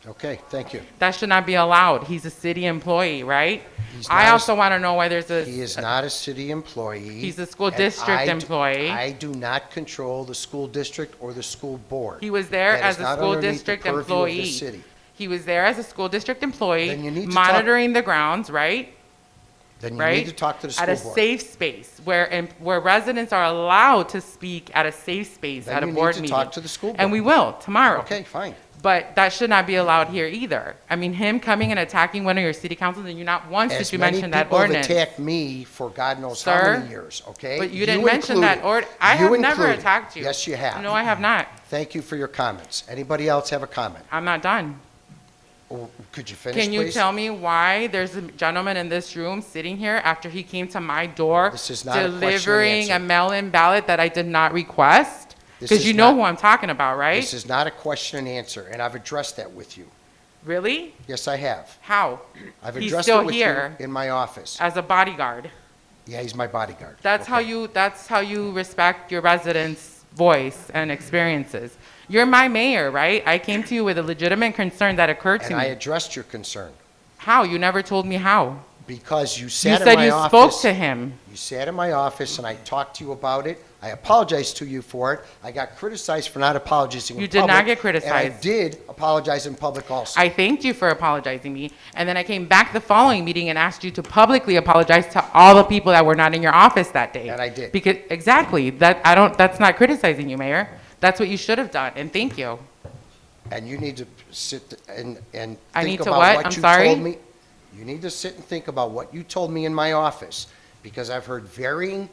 Okay, thank you. That should not be allowed. He's a city employee, right? He's I not also want to know why there's He is not a city employee. He's a school and district employee. I do not control the school district or the school board. He was there That as is a not school underneath the district purview of the employee. city. He was there as a school district employee, Then you need to talk- monitoring the grounds, right? Then you Right? need to talk to the At school a board. safe space where residents are allowed to speak at a safe space Then at a you board need to meeting. talk to the school And board. we will tomorrow. Okay, fine. But that should not be allowed here either. I mean, him coming and attacking one of your city councils, and you not once did you mention that ordinance. As many people have attacked me for God knows how Sir, many years, okay? But you didn't mention that included. I You have never included. attacked you. Yes, you have. No, I have not. Thank you for your comments. Anybody else have a comment? I'm not done. Or could you finish, please? Can you tell me why there's a gentleman in this room sitting here after he came to my door This is not a question and delivering a answer. mail-in ballot that I did not request? This Because is you know not- who I'm talking about, right? This is not a question and answer, and I've addressed that with you. Really? Yes, I have. How? I've He's addressed still it with here. you in my office. As a bodyguard. Yeah, he's my bodyguard. That's how you respect your residents' voice and experiences. You're my mayor, right? I came to you with a legitimate concern that occurred to And I me. addressed your concern, How? You never told me how. because you You sat in said my you office. spoke to him. You sat in my office, and I talked to you about it. I apologized to you for it. I got criticized for not apologizing in You public. did not get And I criticized. did apologize in public also. I thanked you for apologizing me, and then I came back the following meeting and asked you to publicly apologize to all the people that were not in your office that day. And I did. Because, exactly, that's not criticizing you, Mayor. That's what you should have done, and thank you. And you need to sit and I think need to about what? what I'm you sorry? told me. You need to sit and think about what you told me in my office, because I've heard varying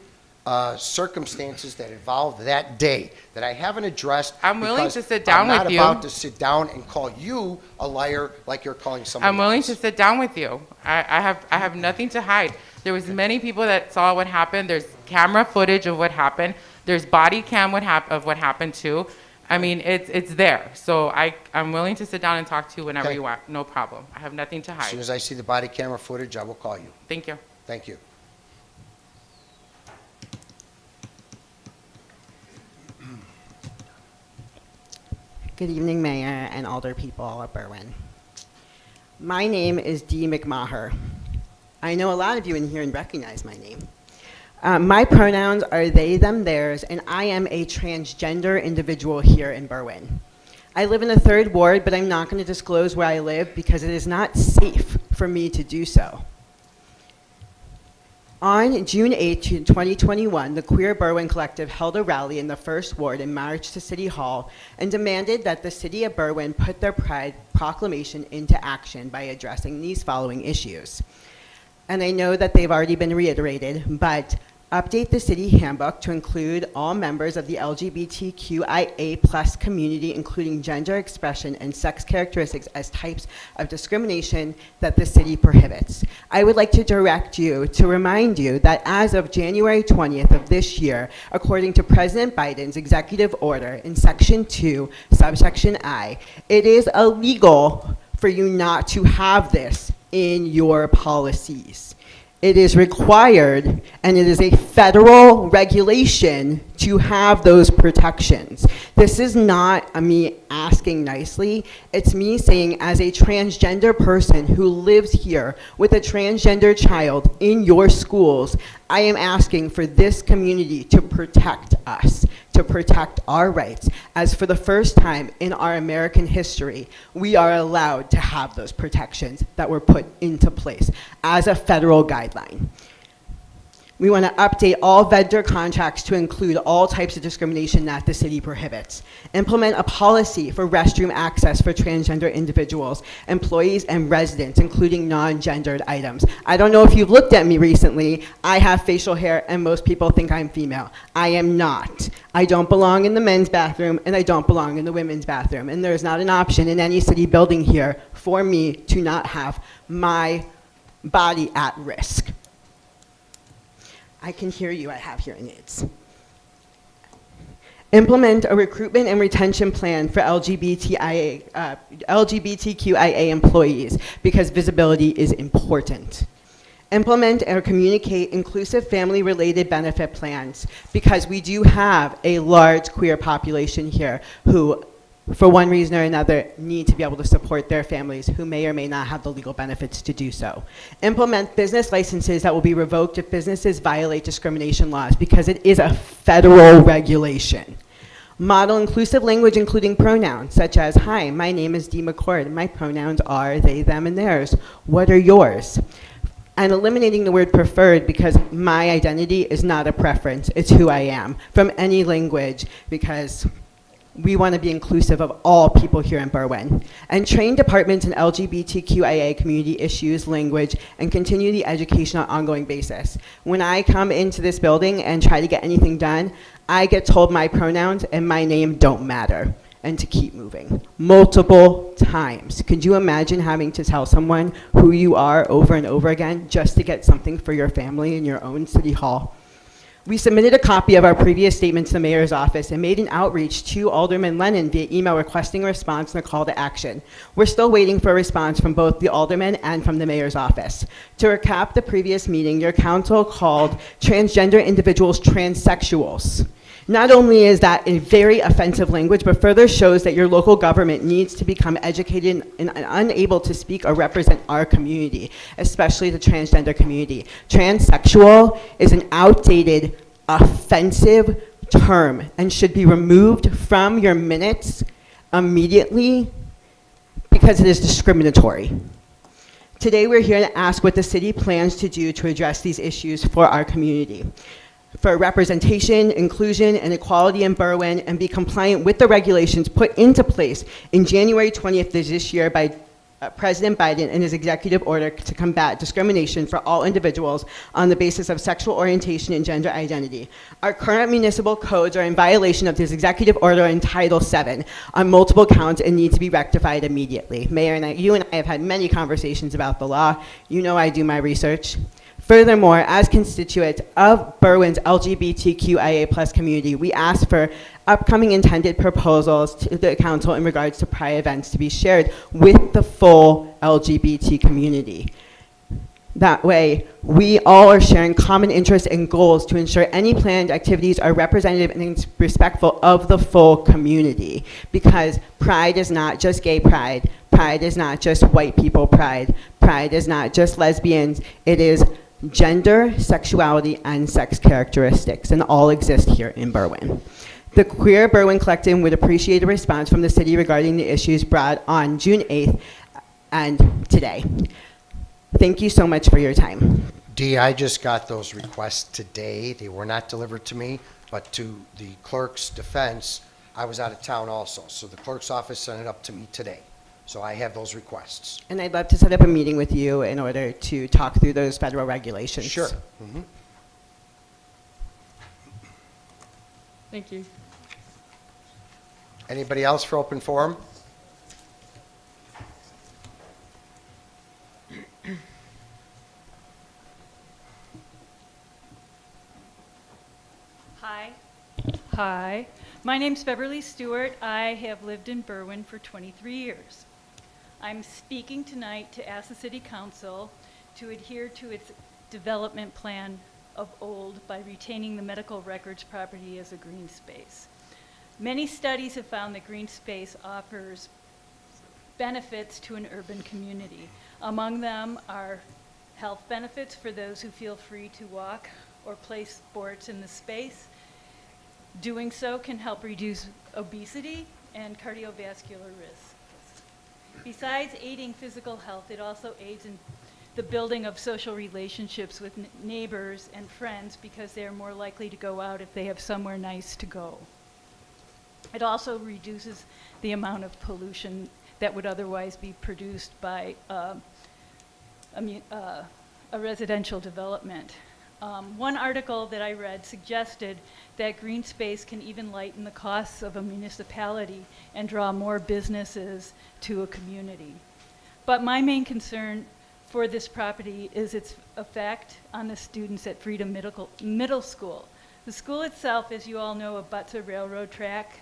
circumstances that involved that day that I haven't addressed. I'm willing because to sit down with you. I'm not about to sit down and call you a liar like you're calling somebody I'm willing else. to sit down with you. I have nothing to hide. There was many people that saw what happened. There's camera footage of what happened. There's body cam of what happened too. I mean, it's there. So I'm willing to sit down and talk to you whenever Okay. you want. No problem. I have nothing to As soon hide. as I see the body camera footage, I will call you. Thank you. Thank you. Good evening, Mayor and Alder people of Berwyn. My name is Dee McMaher. I know a lot of you in here and recognize my name. My pronouns are they, them, theirs, and I am a transgender individual here in Berwyn. I live in the 3rd Ward, but I'm not going to disclose where I live because it is not safe for me to do so. On June 8, 2021, the Queer Berwyn Collective held a rally in the 1st Ward in March to City Hall and demanded that the City of Berwyn put their Pride proclamation into action by addressing these following issues. And I know that they've already been reiterated, but update the city handbook to include all members of the LGBTQIA+ community, including gender expression and sex characteristics as types of discrimination that the city prohibits. I would like to direct you to remind you that as of January 20th of this year, according to President Biden's executive order in Section 2, subsection I, it is illegal for you not to have this in your policies. It is required, and it is a federal regulation to have those protections. This is not me asking nicely. It's me saying, as a transgender person who lives here with a transgender child in your schools, I am asking for this community to protect us, to protect our rights, as for the first time in our American history, we are allowed to have those protections that were put into place as a federal guideline. We want to update all vendor contracts to include all types of discrimination that the city prohibits. Implement a policy for restroom access for transgender individuals, employees, and residents, including non-gendered items. I don't know if you've looked at me recently. I have facial hair, and most people think I'm female. I am not. I don't belong in the men's bathroom, and I don't belong in the women's bathroom. And there's not an option in any city building here for me to not have my body at risk. I can hear you, I have hearing aids. Implement a recruitment and retention plan for LGBTQIA employees, because visibility is important. Implement or communicate inclusive family-related benefit plans, because we do have a large queer population here who, for one reason or another, need to be able to support their families who may or may not have the legal benefits to do so. Implement business licenses that will be revoked if businesses violate discrimination laws, because it is a federal regulation. Model inclusive language, including pronouns, such as, hi, my name is Dee McCord. My pronouns are they, them, and theirs. What are yours? And eliminating the word preferred, because my identity is not a preference, it's who I am, from any language, because we want to be inclusive of all people here in Berwyn. And train departments in LGBTQIA community issues, language, and continue the education on an ongoing basis. When I come into this building and try to get anything done, I get told my pronouns and my name don't matter, and to keep moving. Multiple times. Could you imagine having to tell someone who you are over and over again just to get something for your family in your own city hall? We submitted a copy of our previous statement to the mayor's office and made an outreach to Alderman Lennon via email requesting a response and a call to action. We're still waiting for a response from both the alderman and from the mayor's office. To recap the previous meeting, your council called transgender individuals transsexuals. Not only is that a very offensive language, but further shows that your local government needs to become educated and unable to speak or represent our community, especially the transgender community. Transsexual is an outdated, offensive term and should be removed from your minutes immediately because it is discriminatory. Today we're here to ask what the city plans to do to address these issues for our community, for representation, inclusion, and equality in Berwyn, and be compliant with the regulations put into place in January 20th of this year by President Biden in his executive order to combat discrimination for all individuals on the basis of sexual orientation and gender identity. Our current municipal codes are in violation of this executive order in Title VII on multiple counts and need to be rectified immediately. Mayor, you and I have had many conversations about the law. You know I do my research. Furthermore, as constituents of Berwyn's LGBTQIA+ community, we ask for upcoming intended proposals to the council in regards to prior events to be shared with the full LGBT community. That way, we all are sharing common interests and goals to ensure any planned activities are representative and respectful of the full community. Because pride is not just gay pride. Pride is not just white people pride. Pride is not just lesbians. It is gender, sexuality, and sex characteristics, and all exist here in Berwyn. The Queer Berwyn Collective would appreciate a response from the city regarding the issues brought on June 8th and today. Thank you so much for your time. Dee, I just got those requests today. They were not delivered to me, but to the clerk's defense, I was out of town also. So the clerk's office sent it up to me today. So I have those requests. And I'd love to set up a meeting with you in order to talk through those federal regulations. Sure. Mm-hmm. Thank you. Anybody else for open forum? Hi. Hi. My name's Beverly Stewart. I have lived in Berwyn for 23 years. I'm speaking tonight to ask the City Council to adhere to its development plan of old by retaining the medical records property as a green space. Many studies have found that green space offers benefits to an urban community. Among them are health benefits for those who feel free to walk or play sports in the space. Doing so can help reduce obesity and cardiovascular risks. Besides aiding physical health, it also aids in the building of social relationships with neighbors and friends because they are more likely to go out if they have somewhere nice to go. It also reduces the amount of pollution that would otherwise be produced by a residential development. One article that I read suggested that green space can even lighten the costs of a municipality and draw more businesses to a community. But my main concern for this property is its effect on the students at Freedom Middle School. The school itself, as you all know, abuts a railroad track,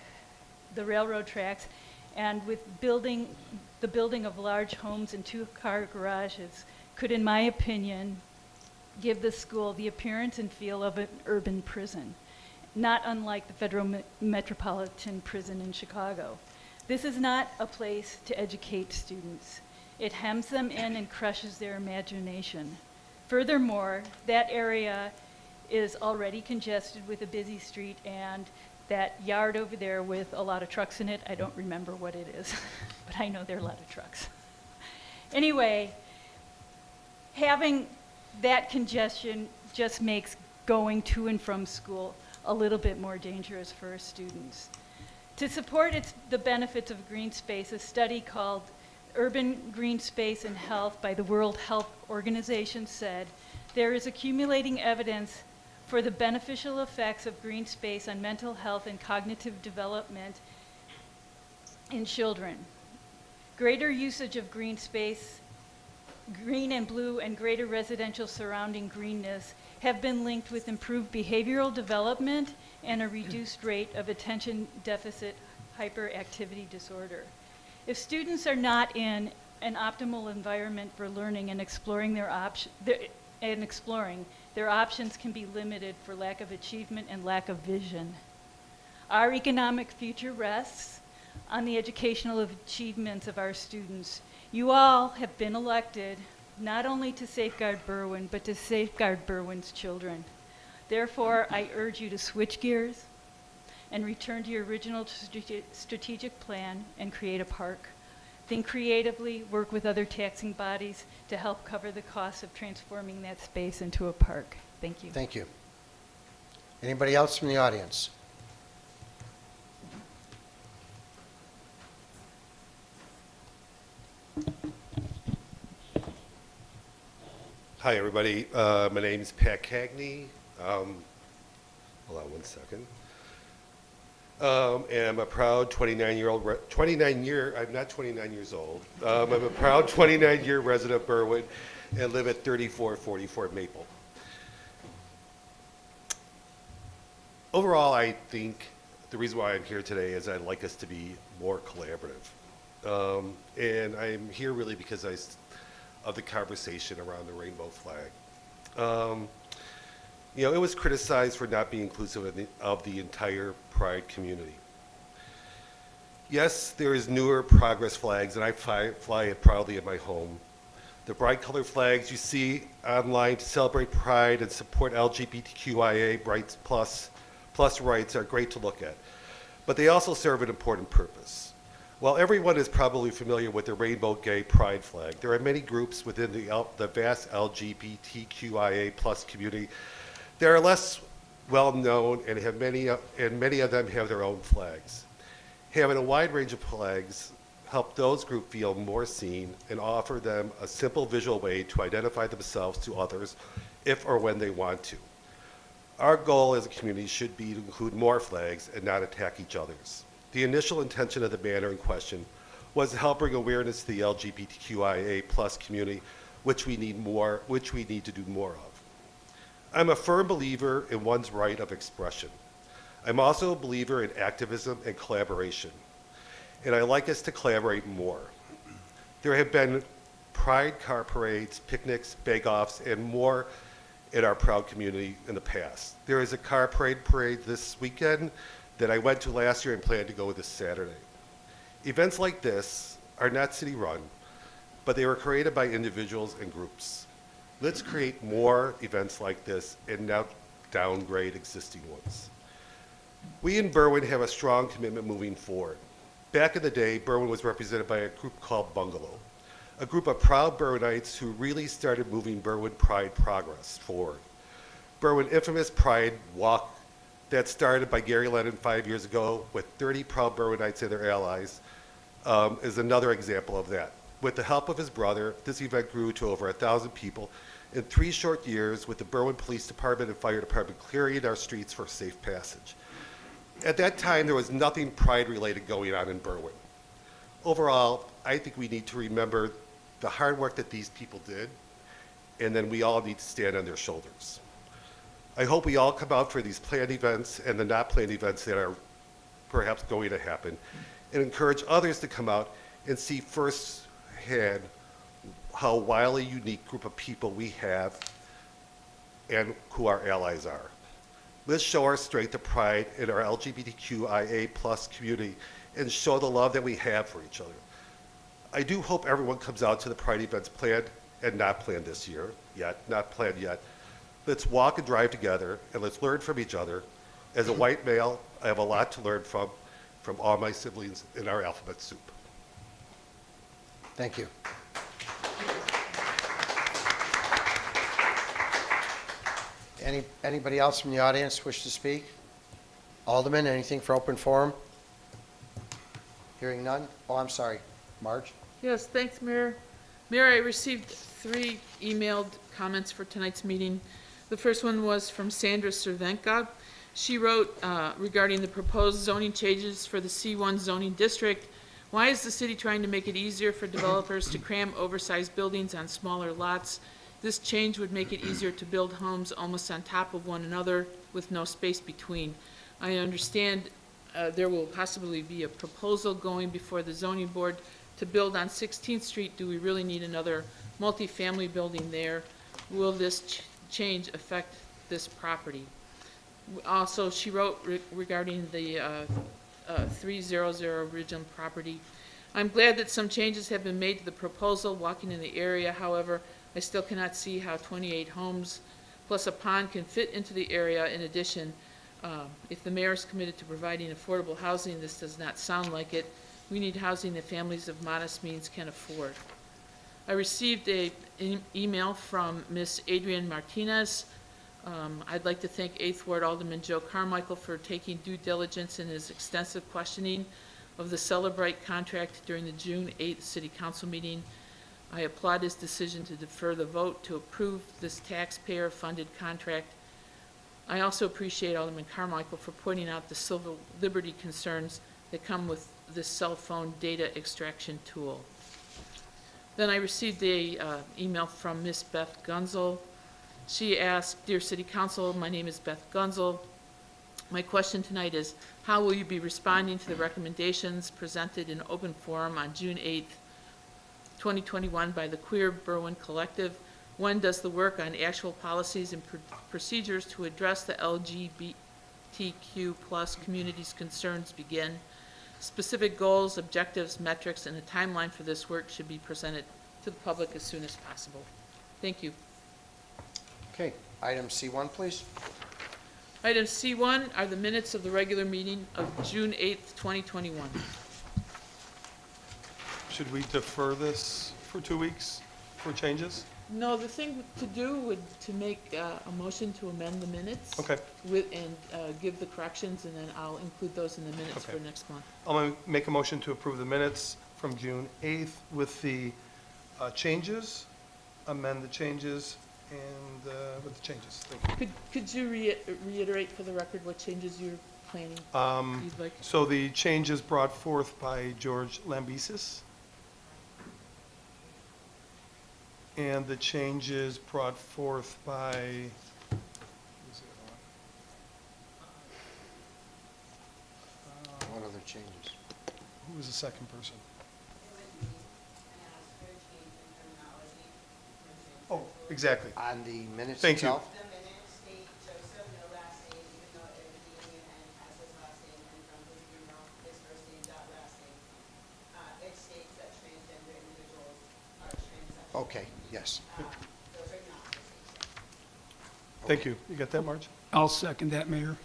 the railroad tracks, and with the building of large homes and two-car garages could, in my opinion, give the school the appearance and feel of an urban prison, not unlike the Federal Metropolitan Prison in Chicago. This is not a place to educate students. It hems them in and crushes their imagination. Furthermore, that area is already congested with a busy street, and that yard over there with a lot of trucks in it, I don't remember what it is, but I know there are a lot of trucks. Anyway, having that congestion just makes going to and from school a little bit more dangerous for students. To support the benefits of green space, a study called Urban Green Space and Health by the World Health Organization said, there is accumulating evidence for the beneficial effects of green space on mental health and cognitive development in children. Greater usage of green space, green and blue, and greater residential surrounding greenness have been linked with improved behavioral development and a reduced rate of attention deficit hyperactivity disorder. If students are not in an optimal environment for learning and exploring their options can be limited for lack of achievement and lack of vision. Our economic future rests on the educational achievements of our students. You all have been elected not only to safeguard Berwyn, but to safeguard Berwyn's children. Therefore, I urge you to switch gears and return to your original strategic plan and create a park. Think creatively, work with other taxing bodies to help cover the costs of transforming that space into a park. Thank you. Thank you. Anybody else from the audience? Hi, everybody. My name's Pat Cagney. Hold on one second. And I'm a proud 29-year-old, I'm not 29 years old. I'm a proud 29-year resident of Berwyn and live at 3444 Maple. Overall, I think the reason why I'm here today is I'd like us to be more collaborative. And I'm here really because of the conversation around the rainbow flag. You know, it was criticized for not being inclusive of the entire Pride community. Yes, there is newer progress flags, and I fly it proudly at my home. The bright colored flags you see online to celebrate Pride and support LGBTQIA rights plus rights are great to look at, but they also serve an important purpose. While everyone is probably familiar with the Rainbow Gay Pride flag, there are many groups within the vast LGBTQIA plus community that are less well known and many of them have their own flags. Having a wide range of flags help those groups feel more seen and offer them a simple visual way to identify themselves to others if or when they want to. Our goal as a community should be to include more flags and not attack each other's. The initial intention of the banner in question was to help bring awareness to the LGBTQIA plus community, which we need to do more of. I'm a firm believer in one's right of expression. I'm also a believer in activism and collaboration, and I like us to collaborate more. There have been pride car parades, picnics, bake-offs, and more in our proud community in the past. There is a car parade this weekend that I went to last year and plan to go this Saturday. Events like this are not city-run, but they were created by individuals and groups. Let's create more events like this and not downgrade existing ones. We in Berwyn have a strong commitment moving forward. Back in the day, Berwyn was represented by a group called Bungalow, a group of proud Berwynites who really started moving Berwyn Pride progress forward. Berwyn infamous Pride Walk that started by Gary Lennon 5 years ago with 30 proud Berwynites and their allies is another example of that. With the help of his brother, this event grew to over 1,000 people in 3 short years, with the Berwyn Police Department and Fire Department clearing our streets for safe passage. At that time, there was nothing pride-related going on in Berwyn. Overall, I think we need to remember the hard work that these people did, and then we all need to stand on their shoulders. I hope we all come out for these planned events and the not planned events that are perhaps going to happen, and encourage others to come out and see firsthand how wildly unique group of people we have and who our allies are. Let's show our strength of pride in our LGBTQIA+ community and show the love that we have for each other. I do hope everyone comes out to the Pride events planned and not planned this year, not planned yet. Let's walk and drive together, and let's learn from each other. As a white male, I have a lot to learn from all my siblings in our alphabet soup. Thank you. Anybody else from the audience wish to speak? Alderman, anything for open forum? Hearing none? Oh, I'm sorry. Marge? Yes, thanks, Mayor. Mayor, I received 3 emailed comments for tonight's meeting. The first one was from Sandra Cervenka. She wrote regarding the proposed zoning changes for the C1 zoning district. Why is the city trying to make it easier for developers to cram oversized buildings on smaller lots? This change would make it easier to build homes almost on top of one another with no space between. I understand there will possibly be a proposal going before the zoning board to build on 16th Street. Do we really need another multifamily building there? Will this change affect this property? Also, she wrote regarding the 300 Ridgeland property. I'm glad that some changes have been made to the proposal walking in the area. However, I still cannot see how 28 homes plus a pond can fit into the area. In addition, if the mayor is committed to providing affordable housing, this does not sound like it. We need housing that families of modest means can afford. I received an email from Miss Adrienne Martinez. I'd like to thank 8th Ward Alderman Joe Carmichael for taking due diligence in his extensive questioning of the Celebrate contract during the June 8th City Council meeting. I applaud his decision to defer the vote to approve this taxpayer-funded contract. I also appreciate Alderman Carmichael for pointing out the civil liberty concerns that come with this cell phone data extraction tool. Then I received a email from Miss Beth Gunzel. She asked, Dear City Council, my name is Beth Gunzel. My question tonight is, how will you be responding to the recommendations presented in open forum on June 8th, 2021 by the Queer Berwyn Collective? When does the work on actual policies and procedures to address the LGBTQ+ community's concerns begin? Specific goals, objectives, metrics, and a timeline for this work should be presented to the public as soon as possible. Thank you. Okay, item C1, please. Item C1 are the minutes of the regular meeting of June 8th, 2021. Should we defer this for 2 weeks for changes? No, the thing to do would to make a motion to amend the minutes. Okay. And give the corrections, and then I'll include those in the minutes Okay. for next month. I'm going to make a motion to approve the minutes from June 8th with the changes, amend the changes, and with the changes. Thank you. Could you reiterate for the record what changes you're planning you'd like? So the changes brought forth by George Lambesis, and the changes brought forth by, What other changes? who was the second person? exactly. On the minutes Thank you. itself? The minutes state Joseph, no last name, even though at the beginning and end has his last name, and from his email, his first name dot last name. It states that transgender individuals are transsexual. Okay, yes. Those are not the same. Thank you. You got that, Marge? I'll second that, Mayor.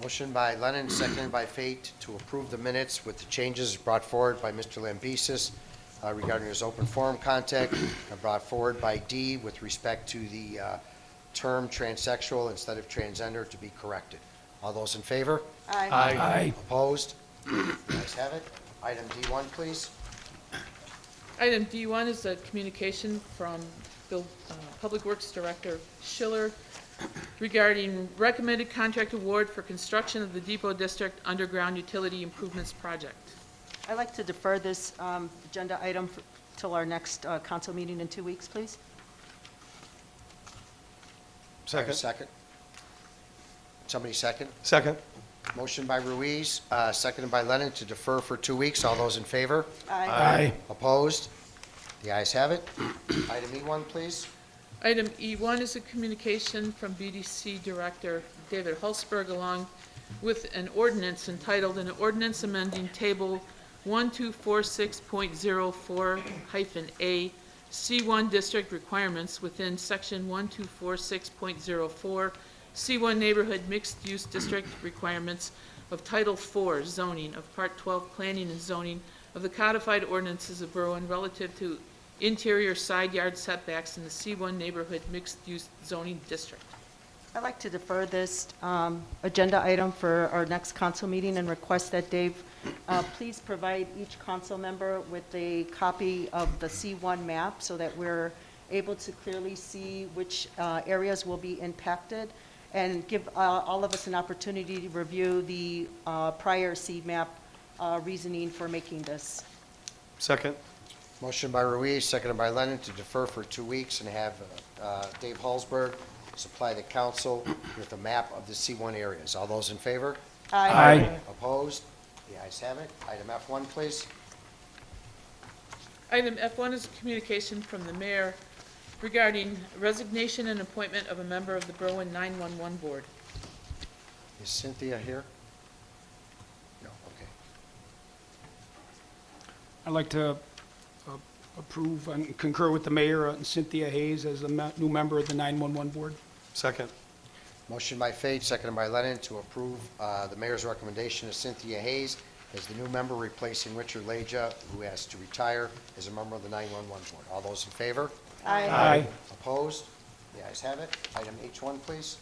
Motion by Lennon, seconded by Fate to approve the minutes with the changes brought forward by Mr. Lambesis regarding his open forum contact, and brought forward by D with respect to the term transsexual instead of transgender to be corrected. All those in favor? Aye. Opposed? The ayes have it. Item D1, please. Item D1 is a communication from Public Works Director Schiller regarding recommended contract award for construction of the Depot District Underground Utility Improvements Project. I'd like to defer this agenda item till our next council meeting in 2 weeks, please. Second. Second. Somebody second? Second. Motion by Ruiz, seconded by Lennon to defer for 2 weeks. All those in favor? Aye. Opposed? The ayes have it. Item E1, please. Item E1 is a communication from BDC Director David Hulsberg along with an ordinance entitled, "An Ordinance Amending Table 1246.04-A C1 District Requirements within Section 1246.04 C1 Neighborhood Mixed-Use District Requirements of Title IV Zoning of Part 12 Planning and Zoning of the Codified Ordinances of Berwyn relative to interior side yard setbacks in the C1 Neighborhood Mixed-Use Zoning District." I'd like to defer this agenda item for our next council meeting and request that Dave please provide each council member with a copy of the C1 map so that we're able to clearly see which areas will be impacted, and give all of us an opportunity to review the prior C map reasoning for making this. Second. Motion by Ruiz, seconded by Lennon to defer for 2 weeks and have Dave Hulsberg supply the council with a map of the C1 areas. All those in favor? Aye. Opposed? The ayes have it. Item F1, please. Item F1 is a communication from the mayor regarding resignation and appointment of a member of the Berwyn 911 Board. Is Cynthia here? No, okay. I'd like to approve and concur with the mayor and Cynthia Hayes as a new member of the 911 Board. Second. Motion by Fate, seconded by Lennon to approve the mayor's recommendation of Cynthia Hayes as the new member replacing Richard Leja, who has to retire as a member of the 911 Board. All those in favor? Aye. Opposed? The ayes have it. Item H1, please.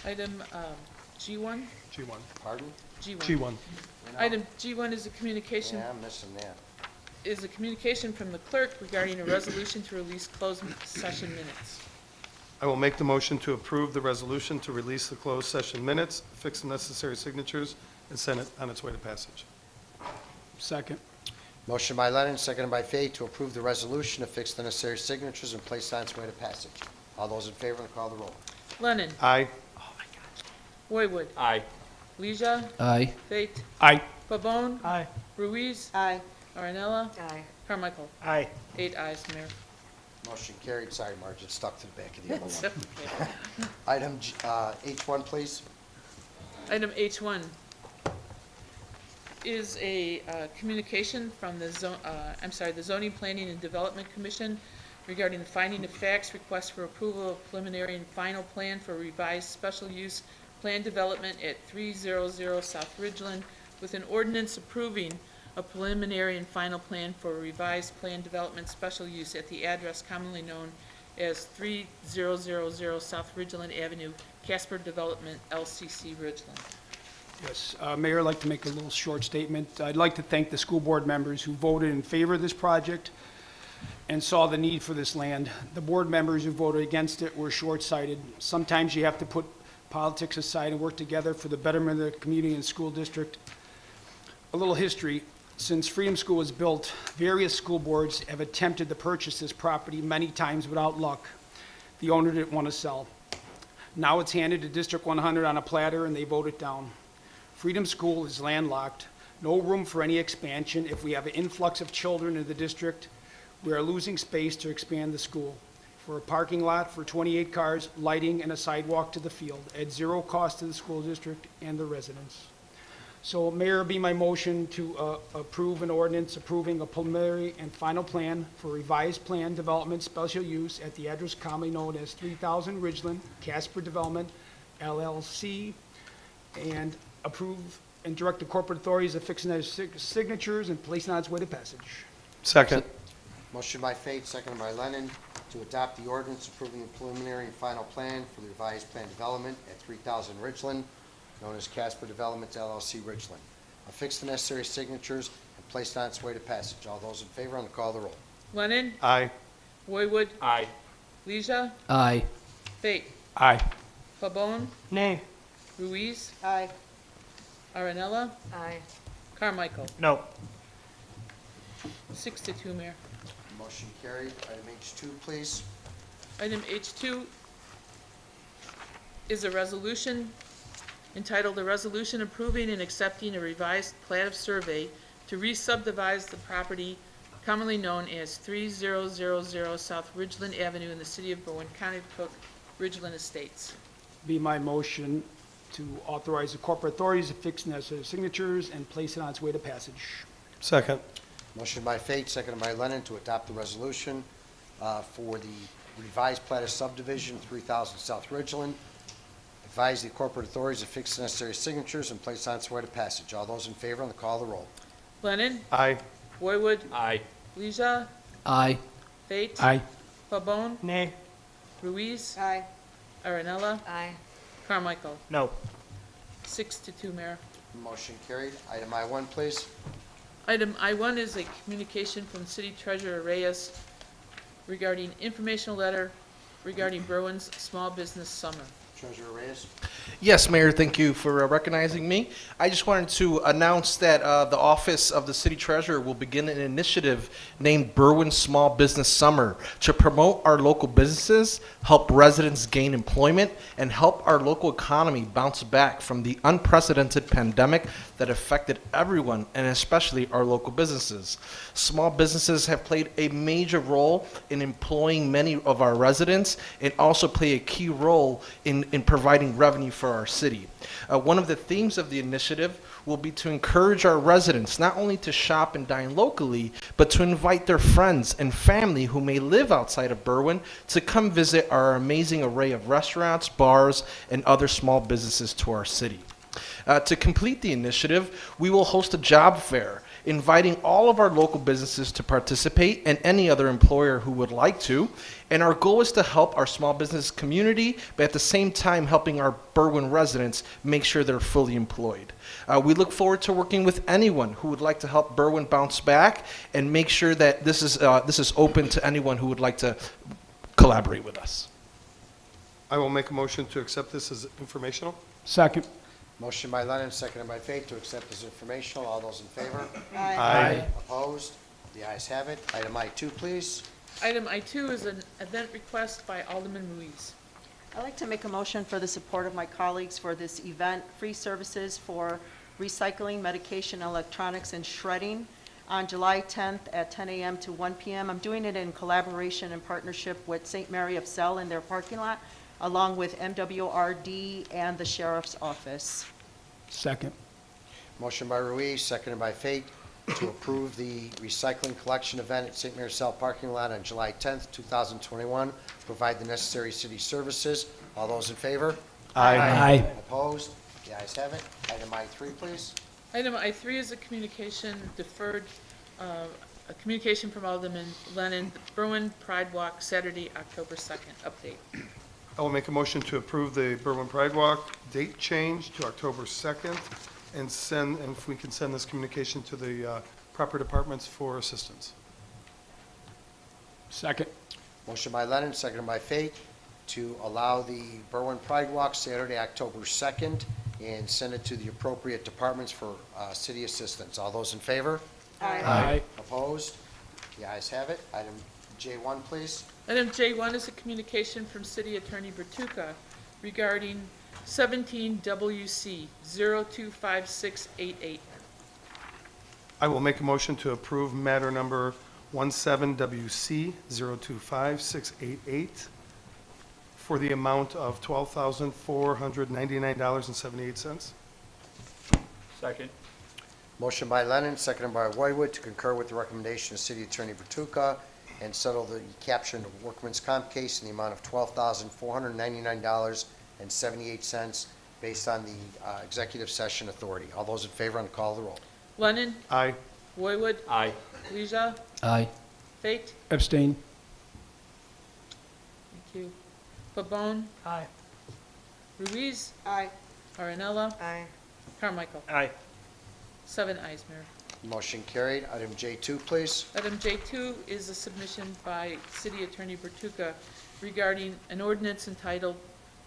Item G1? G1. Pardon? G1. G1. You know, Item G1 is a communication Yeah, I'm missing that. is a communication from the clerk regarding a resolution to release closed session minutes. I will make the motion to approve the resolution to release the closed session minutes, fix the necessary signatures, and send it on its way to passage. Second. Motion by Lennon, seconded by Fate to approve the resolution to fix the necessary signatures and place on its way to passage. All those in favor, call the roll. Lennon. Aye. Roywood. Aye. Leisure. Aye. Fate. Aye. Pavone. Aye. Ruiz. Aye. Arenella. Aye. Carmichael. Aye. 8 ayes, Mayor. Motion carried. Sorry, Marge, it stuck to the back of the other It's one. okay. Item H1, please. Item H1 is a communication from the the Zoning, Planning, and Development Commission regarding the finding of facts, request for approval of preliminary and final plan for revised special use plan development at 300 South Ridgeland, with an ordinance approving a preliminary and final plan for a revised plan development special use at the address commonly known as 3000 South Ridgeland Avenue, Casper Development, LCC Ridgeland. Yes, Mayor, I'd like to make a little short statement. I'd like to thank the school board members who voted in favor of this project and saw the need for this land. The board members who voted against it were short-sighted. Sometimes you have to put politics aside and work together for the betterment of the community and school district. A little history. Since Freedom School was built, various school boards have attempted to purchase this property many times without luck. The owner didn't want to sell. Now it's handed to District 100 on a platter and they vote it down. Freedom School is landlocked, no room for any expansion. If we have an influx of children in the district, We are losing space to expand the school. For a parking lot for 28 cars, lighting, and a sidewalk to the field at zero cost to the school district and the residents. So, Mayor, be my motion to approve an ordinance approving a preliminary and final plan for revised plan development special use at the address commonly known as 3000 Ridgeland, Casper Development, LLC, and approve and direct the corporate authorities to fix their signatures and place it on its way to passage. Second. Motion by Fate, seconded by Lennon, to adopt the ordinance approving the preliminary and final plan for the revised plan development at 3000 Ridgeland, known as Casper Development LLC Ridgeland. Affix the necessary signatures and place it on its way to passage. All those in favor on the call of the roll. Lennon? Aye. Roywood? Aye. Leisure? Aye. Fate? Aye. Pabon? Nay. Ruiz? Aye. Aranella? Aye. Carmichael? No. 6-2, Mayor. Motion carried. Item H2, please. Item H2 is a resolution entitled, "A Resolution Approving and Accepting a Revised Plat of Survey to Re-Subdivide the Property Commonly Known as 3000 South Ridgeland Avenue in the City of Berwyn, County of Cook, Ridgeland Estates." Be my motion to authorize the corporate authorities to fix necessary signatures and place it on its way to passage. Second. Motion by Fate, seconded by Lennon, to adopt the resolution for the revised plat of subdivision, 3000 South Ridgeland. Advise the corporate authorities to fix the necessary signatures and place on its way to passage. All those in favor on the call of the roll. Lennon? Aye. Roywood? Aye. Leisure? Aye. Fate? Aye. Pabon? Nay. Ruiz? Aye. Aranella? Aye. Carmichael? No. 6-2, Mayor. Motion carried. Item I1, please. Item I1 is a communication from City Treasurer Reyes regarding informational letter regarding Berwyn's Small Business Summer. Treasurer Reyes. Yes, Mayor, thank you for recognizing me. I just wanted to announce that the Office of the City Treasurer will begin an initiative named Berwyn Small Business Summer to promote our local businesses, help residents gain employment, and help our local economy bounce back from the unprecedented pandemic that affected everyone, and especially our local businesses. Small businesses have played a major role in employing many of our residents and also play a key role in providing revenue for our city. One of the themes of the initiative will be to encourage our residents not only to shop and dine locally, but to invite their friends and family who may live outside of Berwyn to come visit our amazing array of restaurants, bars, and other small businesses to our city. To complete the initiative, we will host a job fair, inviting all of our local businesses to participate and any other employer who would like to. And our goal is to help our small business community, but at the same time helping our Berwyn residents make sure they're fully employed. We look forward to working with anyone who would like to help Berwyn bounce back and make sure that this is open to anyone who would like to collaborate with us. I will make a motion to accept this as informational. Second. Motion by Lennon, seconded by Fate, to accept as informational. All those in favor? Aye. Opposed? The ayes have it. Item I2, please. Item I2 is an event request by Alderman Ruiz. I'd like to make a motion for the support of my colleagues for this event, free services for recycling, medication, electronics, and shredding on July 10th at 10 a.m. to 1 p.m. I'm doing it in collaboration and partnership with St. Mary of Selle in their parking lot, along with MWRD and the Sheriff's Office. Second. Motion by Ruiz, seconded by Fate, to approve the recycling collection event at St. Mary's Cell parking lot on July 10th, 2021. Provide the necessary city services. All those in favor? Aye. Opposed? The ayes have it. Item I3, please. Item I3 is a communication deferred, a communication from Alderman Lennon, Berwyn Pride Walk, Saturday, October 2nd. Update. I will make a motion to approve the Berwyn Pride Walk date change to October 2nd and if we can send this communication to the proper departments for assistance. Second. Motion by Lennon, seconded by Fate, to allow the Berwyn Pride Walk Saturday, October 2nd, and send it to the appropriate departments for city assistance. All those in favor? Aye. Opposed? The ayes have it. Item J1, please. Item J1 is a communication from City Attorney Bertucca regarding 17 WC 025688. I will make a motion to approve matter number 17WC025688 for the amount of $12,499.78. Second. Motion by Lennon, seconded by Roywood, to concur with the recommendation of City Attorney Bertucca and settle the caption of workman's comp case in the amount of $12,499.78 based on the executive session authority. All those in favor on the call of the roll. Lennon? Aye. Roywood? Aye. Leisure? Aye. Fate? Abstain. Thank you. Pabon? Aye. Ruiz? Aye. Marinella? Aye. Carmichael? Aye. 7 ayes, Mayor. Motion carried. Item J2, please. Item J2 is a submission by City Attorney Bertucca regarding an ordinance entitled,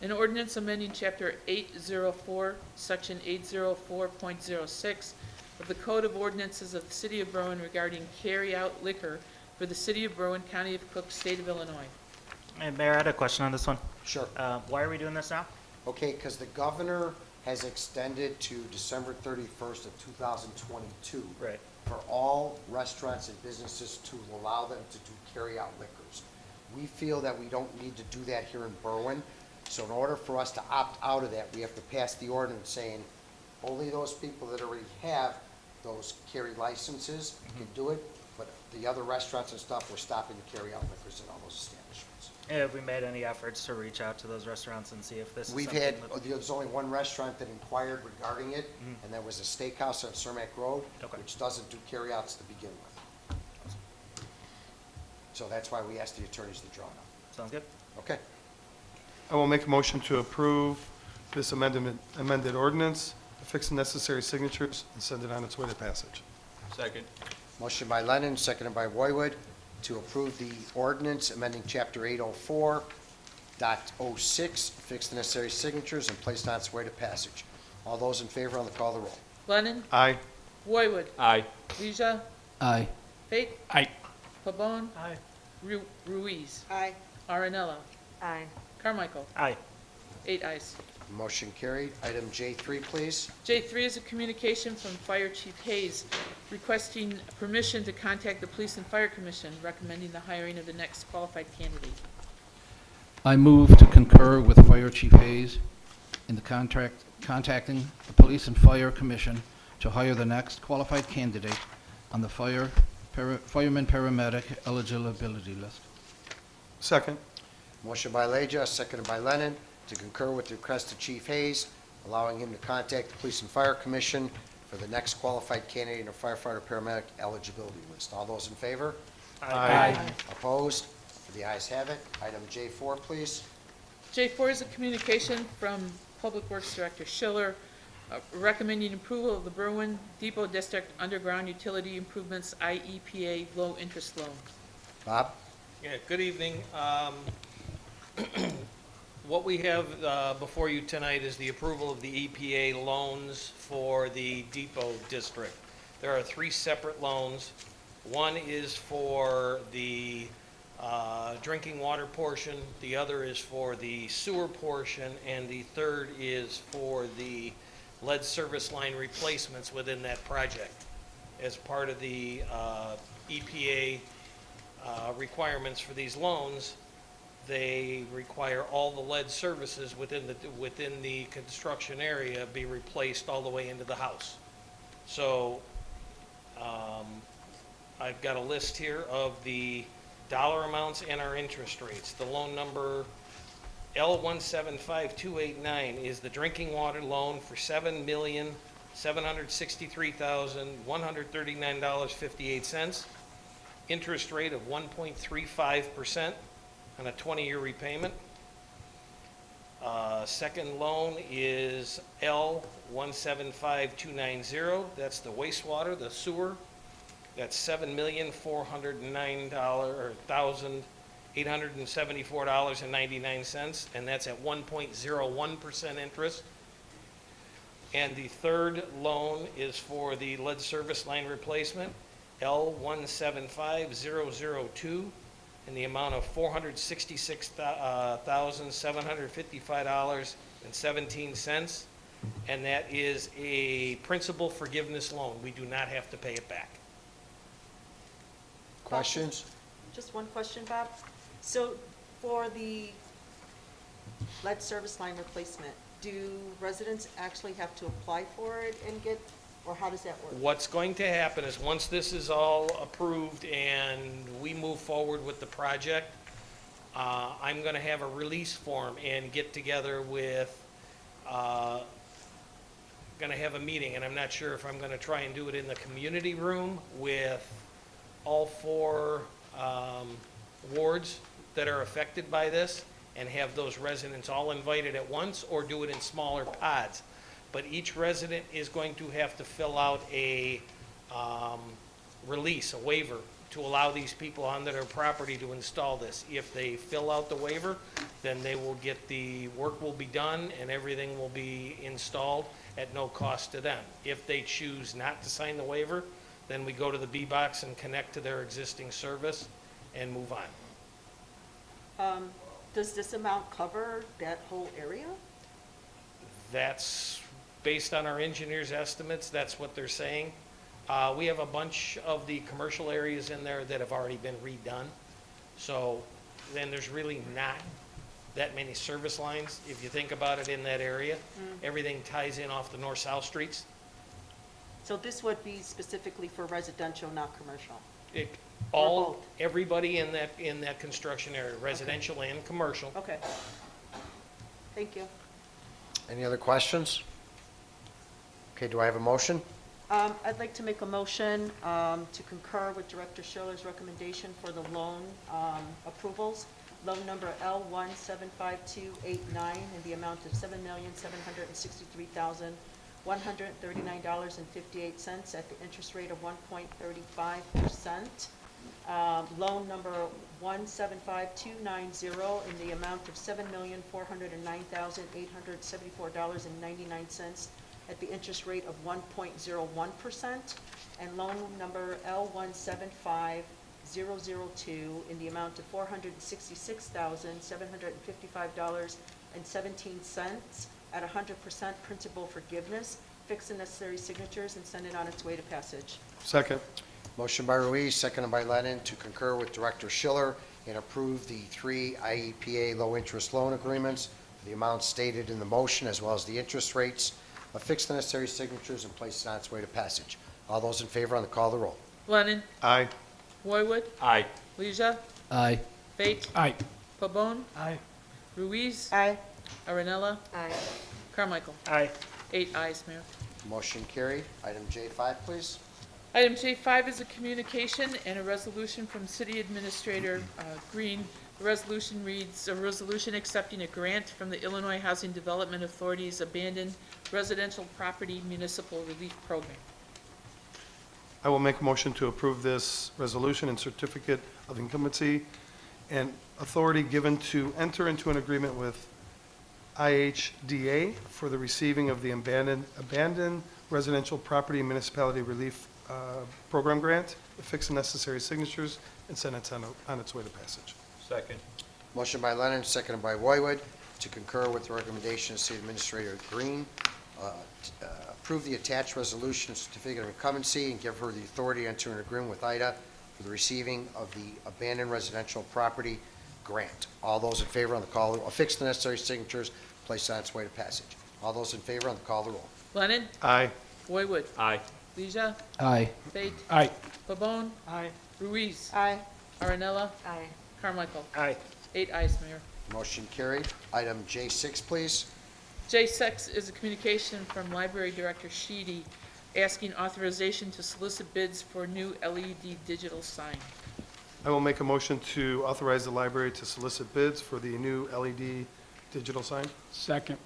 an ordinance amending Chapter 804, Section 804.06 of the Code of Ordinances of the City of Berwyn regarding carry-out liquor for the City of Berwyn, County of Cook, State of Illinois. Hey, Mayor, I had a question on this one. Sure. Why are we doing this now? Okay, because the governor has extended to December 31st of 2022 Right. for all restaurants and businesses to allow them to do carry-out liquors. We feel that we don't need to do that here in Berwyn, so in order for us to opt out of that, we have to pass the ordinance saying only those people that already have those carry licenses can do it, but the other restaurants and stuff, we're stopping the carry-out liquors in all those establishments. Have we made any efforts to reach out to those restaurants and see if this is We've something had, that- there's only one restaurant that inquired regarding it, and that was a steakhouse on Cermak Road, Okay. which doesn't do carryouts to begin with. So that's why we asked the attorneys to draw it up. Sounds good. Okay. I will make a motion to approve this amended ordinance, affix the necessary signatures, and send it on its way to passage. Second. Motion by Lennon, seconded by Roywood, to approve the ordinance amending Chapter 804.06, fix the necessary signatures, and place it on its way to passage. All those in favor on the call of the roll. Lennon? Aye. Roywood? Aye. Leisure? Aye. Fate? Aye. Pabon? Aye. Ruiz? Aye. Marinella? Aye. Carmichael? Aye. 8 ayes. Motion carried. Item J3, please. J3 is a communication from Fire Chief Hayes requesting permission to contact the Police and Fire Commission, recommending the hiring of the next qualified candidate. I move to concur with Fire Chief Hayes in the contacting the Police and Fire Commission to hire the next qualified candidate on the fireman paramedic eligibility list. Second. Motion by Leja, seconded by Lennon, to concur with the request of Chief Hayes, allowing him to contact the Police and Fire Commission for the next qualified candidate in a firefighter paramedic eligibility list. All those in favor? Aye. Opposed? The ayes have it. Item J4, please. J4 is a communication from Public Works Director Schiller recommending approval of the Berwyn Depot District Underground Utility Improvements IEPA low-interest loan. Bob? Yeah, good evening. What we have before you tonight is the approval of the EPA loans for the Depot District. There are 3 separate loans. One is for the drinking water portion, the other is for the sewer portion, and the third is for the lead service line replacements within that project. As part of the EPA requirements for these loans, they require all the lead services within the construction area be replaced all the way into the house. So I've got a list here of the dollar amounts and our interest rates. The loan number L175289 is the drinking water loan for $7,763,139.58. Interest rate of 1.35% on a 20-year repayment. Second loan is L175290. That's the wastewater, the sewer. That's $7,409,874.99, and that's at 1.01% interest. And the third loan is for the lead service line replacement, L175002, in the amount of $466,755.17, and that is a principal forgiveness loan. We do not have to pay it back. Questions? Just one question, Bob. So for the lead service line replacement, do residents actually have to apply for it and get, or how does that work? What's going to happen is, once this is all approved and we move forward with the project, I'm gonna have a release form and get together with, gonna have a meeting, and I'm not sure if I'm gonna try and do it in the community room with all four wards that are affected by this, and have those residents all invited at once, or do it in smaller pods. But each resident is going to have to fill out a release, a waiver, to allow these people onto their property to install this. If they fill out the waiver, then they will get, the work will be done and everything will be installed at no cost to them. If they choose not to sign the waiver, then we go to the B-Box and connect to their existing service and move on. Does this amount cover that whole area? That's based on our engineers' estimates, that's what they're saying. We have a bunch of the commercial areas in there that have already been redone. So then there's really not that many service lines, if you think about it, in that area. Everything ties in off the north-south streets. So this would be specifically for residential, not commercial? All, everybody in that construction area, residential and commercial. Okay. Thank you. Any other questions? Okay, do I have a motion? I'd like to make a motion to concur with Director Schiller's recommendation for the loan approvals. Loan number L175289 in the amount of $7,763,139.58 at the interest rate of 1.35%. Loan number 175290 in the amount of $7,409,874.99 at the interest rate of 1.01%, and loan number L175002 in the amount of $466,755.17 at 100% principal forgiveness. Fix the necessary signatures and send it on its way to passage. Second. Motion by Ruiz, seconded by Lennon, to concur with Director Schiller and approve the 3 IEPA low-interest loan agreements for the amounts stated in the motion, as well as the interest rates. Affix the necessary signatures and place it on its way to passage. All those in favor on the call of the roll. Lennon. Aye. Roywood. Aye. Leisure. Aye. Fate. Aye. Pabon. Aye. Ruiz. Aye. Arenella. Aye. Carmichael. Aye. 8 ayes, Mayor. Motion carried. Item J5, please. Item J5 is a communication and a resolution from City Administrator Green. The resolution reads, a resolution accepting a grant from the Illinois Housing Development Authority's Abandoned Residential Property Municipal Relief Program. I will make a motion to approve this resolution and certificate of incumbency and authority given to enter into an agreement with IHDA for the receiving of the Abandoned Residential Property Municipality Relief Program Grant, affix the necessary signatures, and send it on its way to passage. Second. Motion by Lennon, seconded by Roywood, to concur with the recommendation of City Administrator Green, approve the attached resolution and certificate of incumbency and give her the authority to enter an agreement with IDA for the receiving of the Abandoned Residential Property Grant. All those in favor on the call, affix the necessary signatures, place it on its way to passage. All those in favor on the call of the roll. Lennon. Aye. Roywood. Aye. Leisure. Aye. Fate. Aye. Pabon. Aye. Ruiz. Aye. Arenella. Aye. Carmichael. Aye. 8 ayes, Mayor. Motion carried. Item J6, please. J6 is a communication from Library Director Sheedy asking authorization to solicit bids for new LED digital sign. I will make a motion to authorize the library to solicit bids for the new LED digital sign. Second.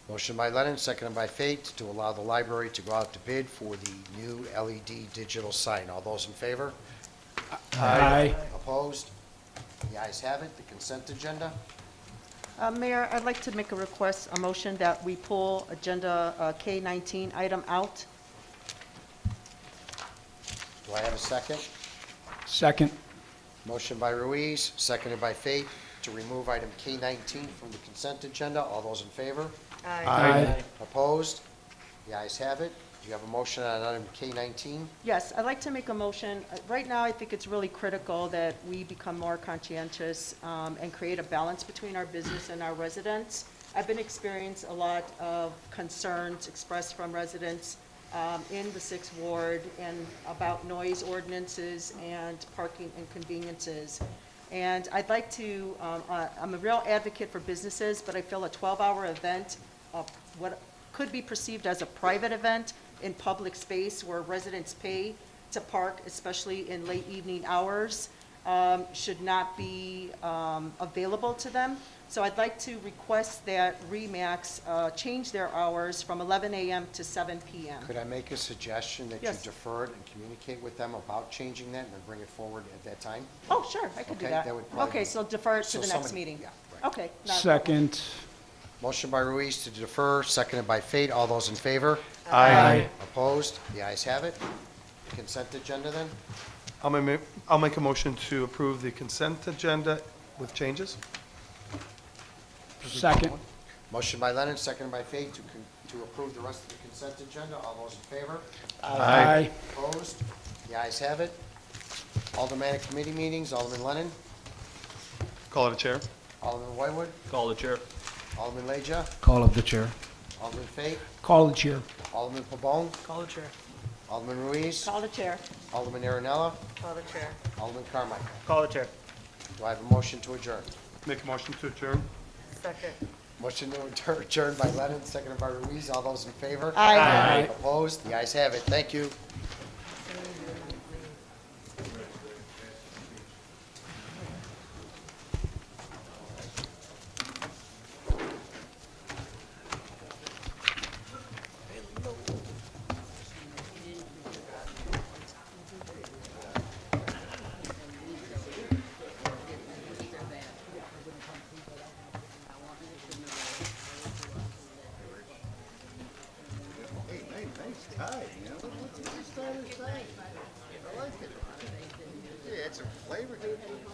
Motion by Lennon, seconded by Fate, to allow the library to go out to bid for the new LED digital sign. All those in favor? Aye. Opposed? The ayes have it. The consent agenda. Mayor, I'd like to make a request, a motion that we pull Agenda K19 item out. Do I have a second? Second. Motion by Ruiz, seconded by Fate, to remove item K19 from the consent agenda. All those in favor? Aye. Opposed? The ayes have it. you have a motion on item K19? Yes, I'd like to make a motion. Right now, I think it's really critical that we become more conscientious and create a balance between our business and our residents. I've been experiencing a lot of concerns expressed from residents in the 6th Ward and about noise ordinances and parking inconveniences. And I'd like to, I'm a real advocate for businesses, but I feel a 12-hour event, what could be perceived as a private event in public space where residents pay to park, especially in late evening hours, should not be available to them. So I'd like to request that RE/MAX change their hours from 11 a.m. to 7 p.m. Could I make a suggestion that you Yes. defer it and communicate with them about changing that and then bring it forward at that time? Oh, sure, I could do Okay, that. that would probably Okay, be- so defer it to so the next somebody- meeting. yeah, right. Okay. not a problem. Second. Motion by Ruiz to defer, seconded by Fate. All those in favor? Aye. Opposed? The ayes have it. Consent agenda then? I'll make a motion to approve the consent agenda with changes. Second. Motion by Lennon, seconded by Fate to approve the rest of the consent agenda. All those in favor? Aye. Opposed? The ayes have it. Aldermanic committee meetings, Alderman Lennon, Call it a chair. Alderman Whitewood, Call the chair. Alderman Leja, Call of the chair. Alderman Fate, Call the chair. Alderman Pabon, Call the chair. Alderman Ruiz, Call the chair. Alderman Aaronella, Call the chair. Alderman Carmichael. Call the chair. Do I have a motion to adjourn? Make a motion to adjourn. Second. Motion to adjourn by Lennon, seconded by Ruiz. All those in favor? Aye. Opposed? The ayes have it. Thank you.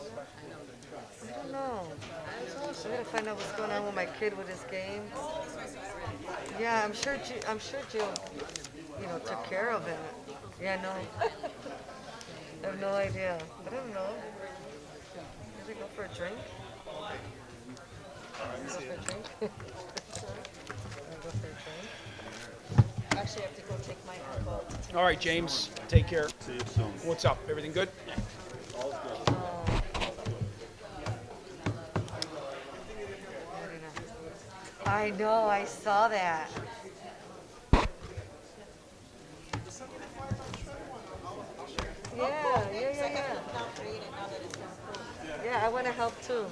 I don't know. I gotta find out what's going on with my kid with his game. Yeah, I'm sure Jill, took care of him. Yeah, no. I have no idea. I don't know. Did they go for a drink? Go for a drink? Go for a drink? Actually, I have to go take my uncle. All right, James, take care. See you soon. What's up? Everything good? I know, I saw that. Yeah. Yeah, I want to help too.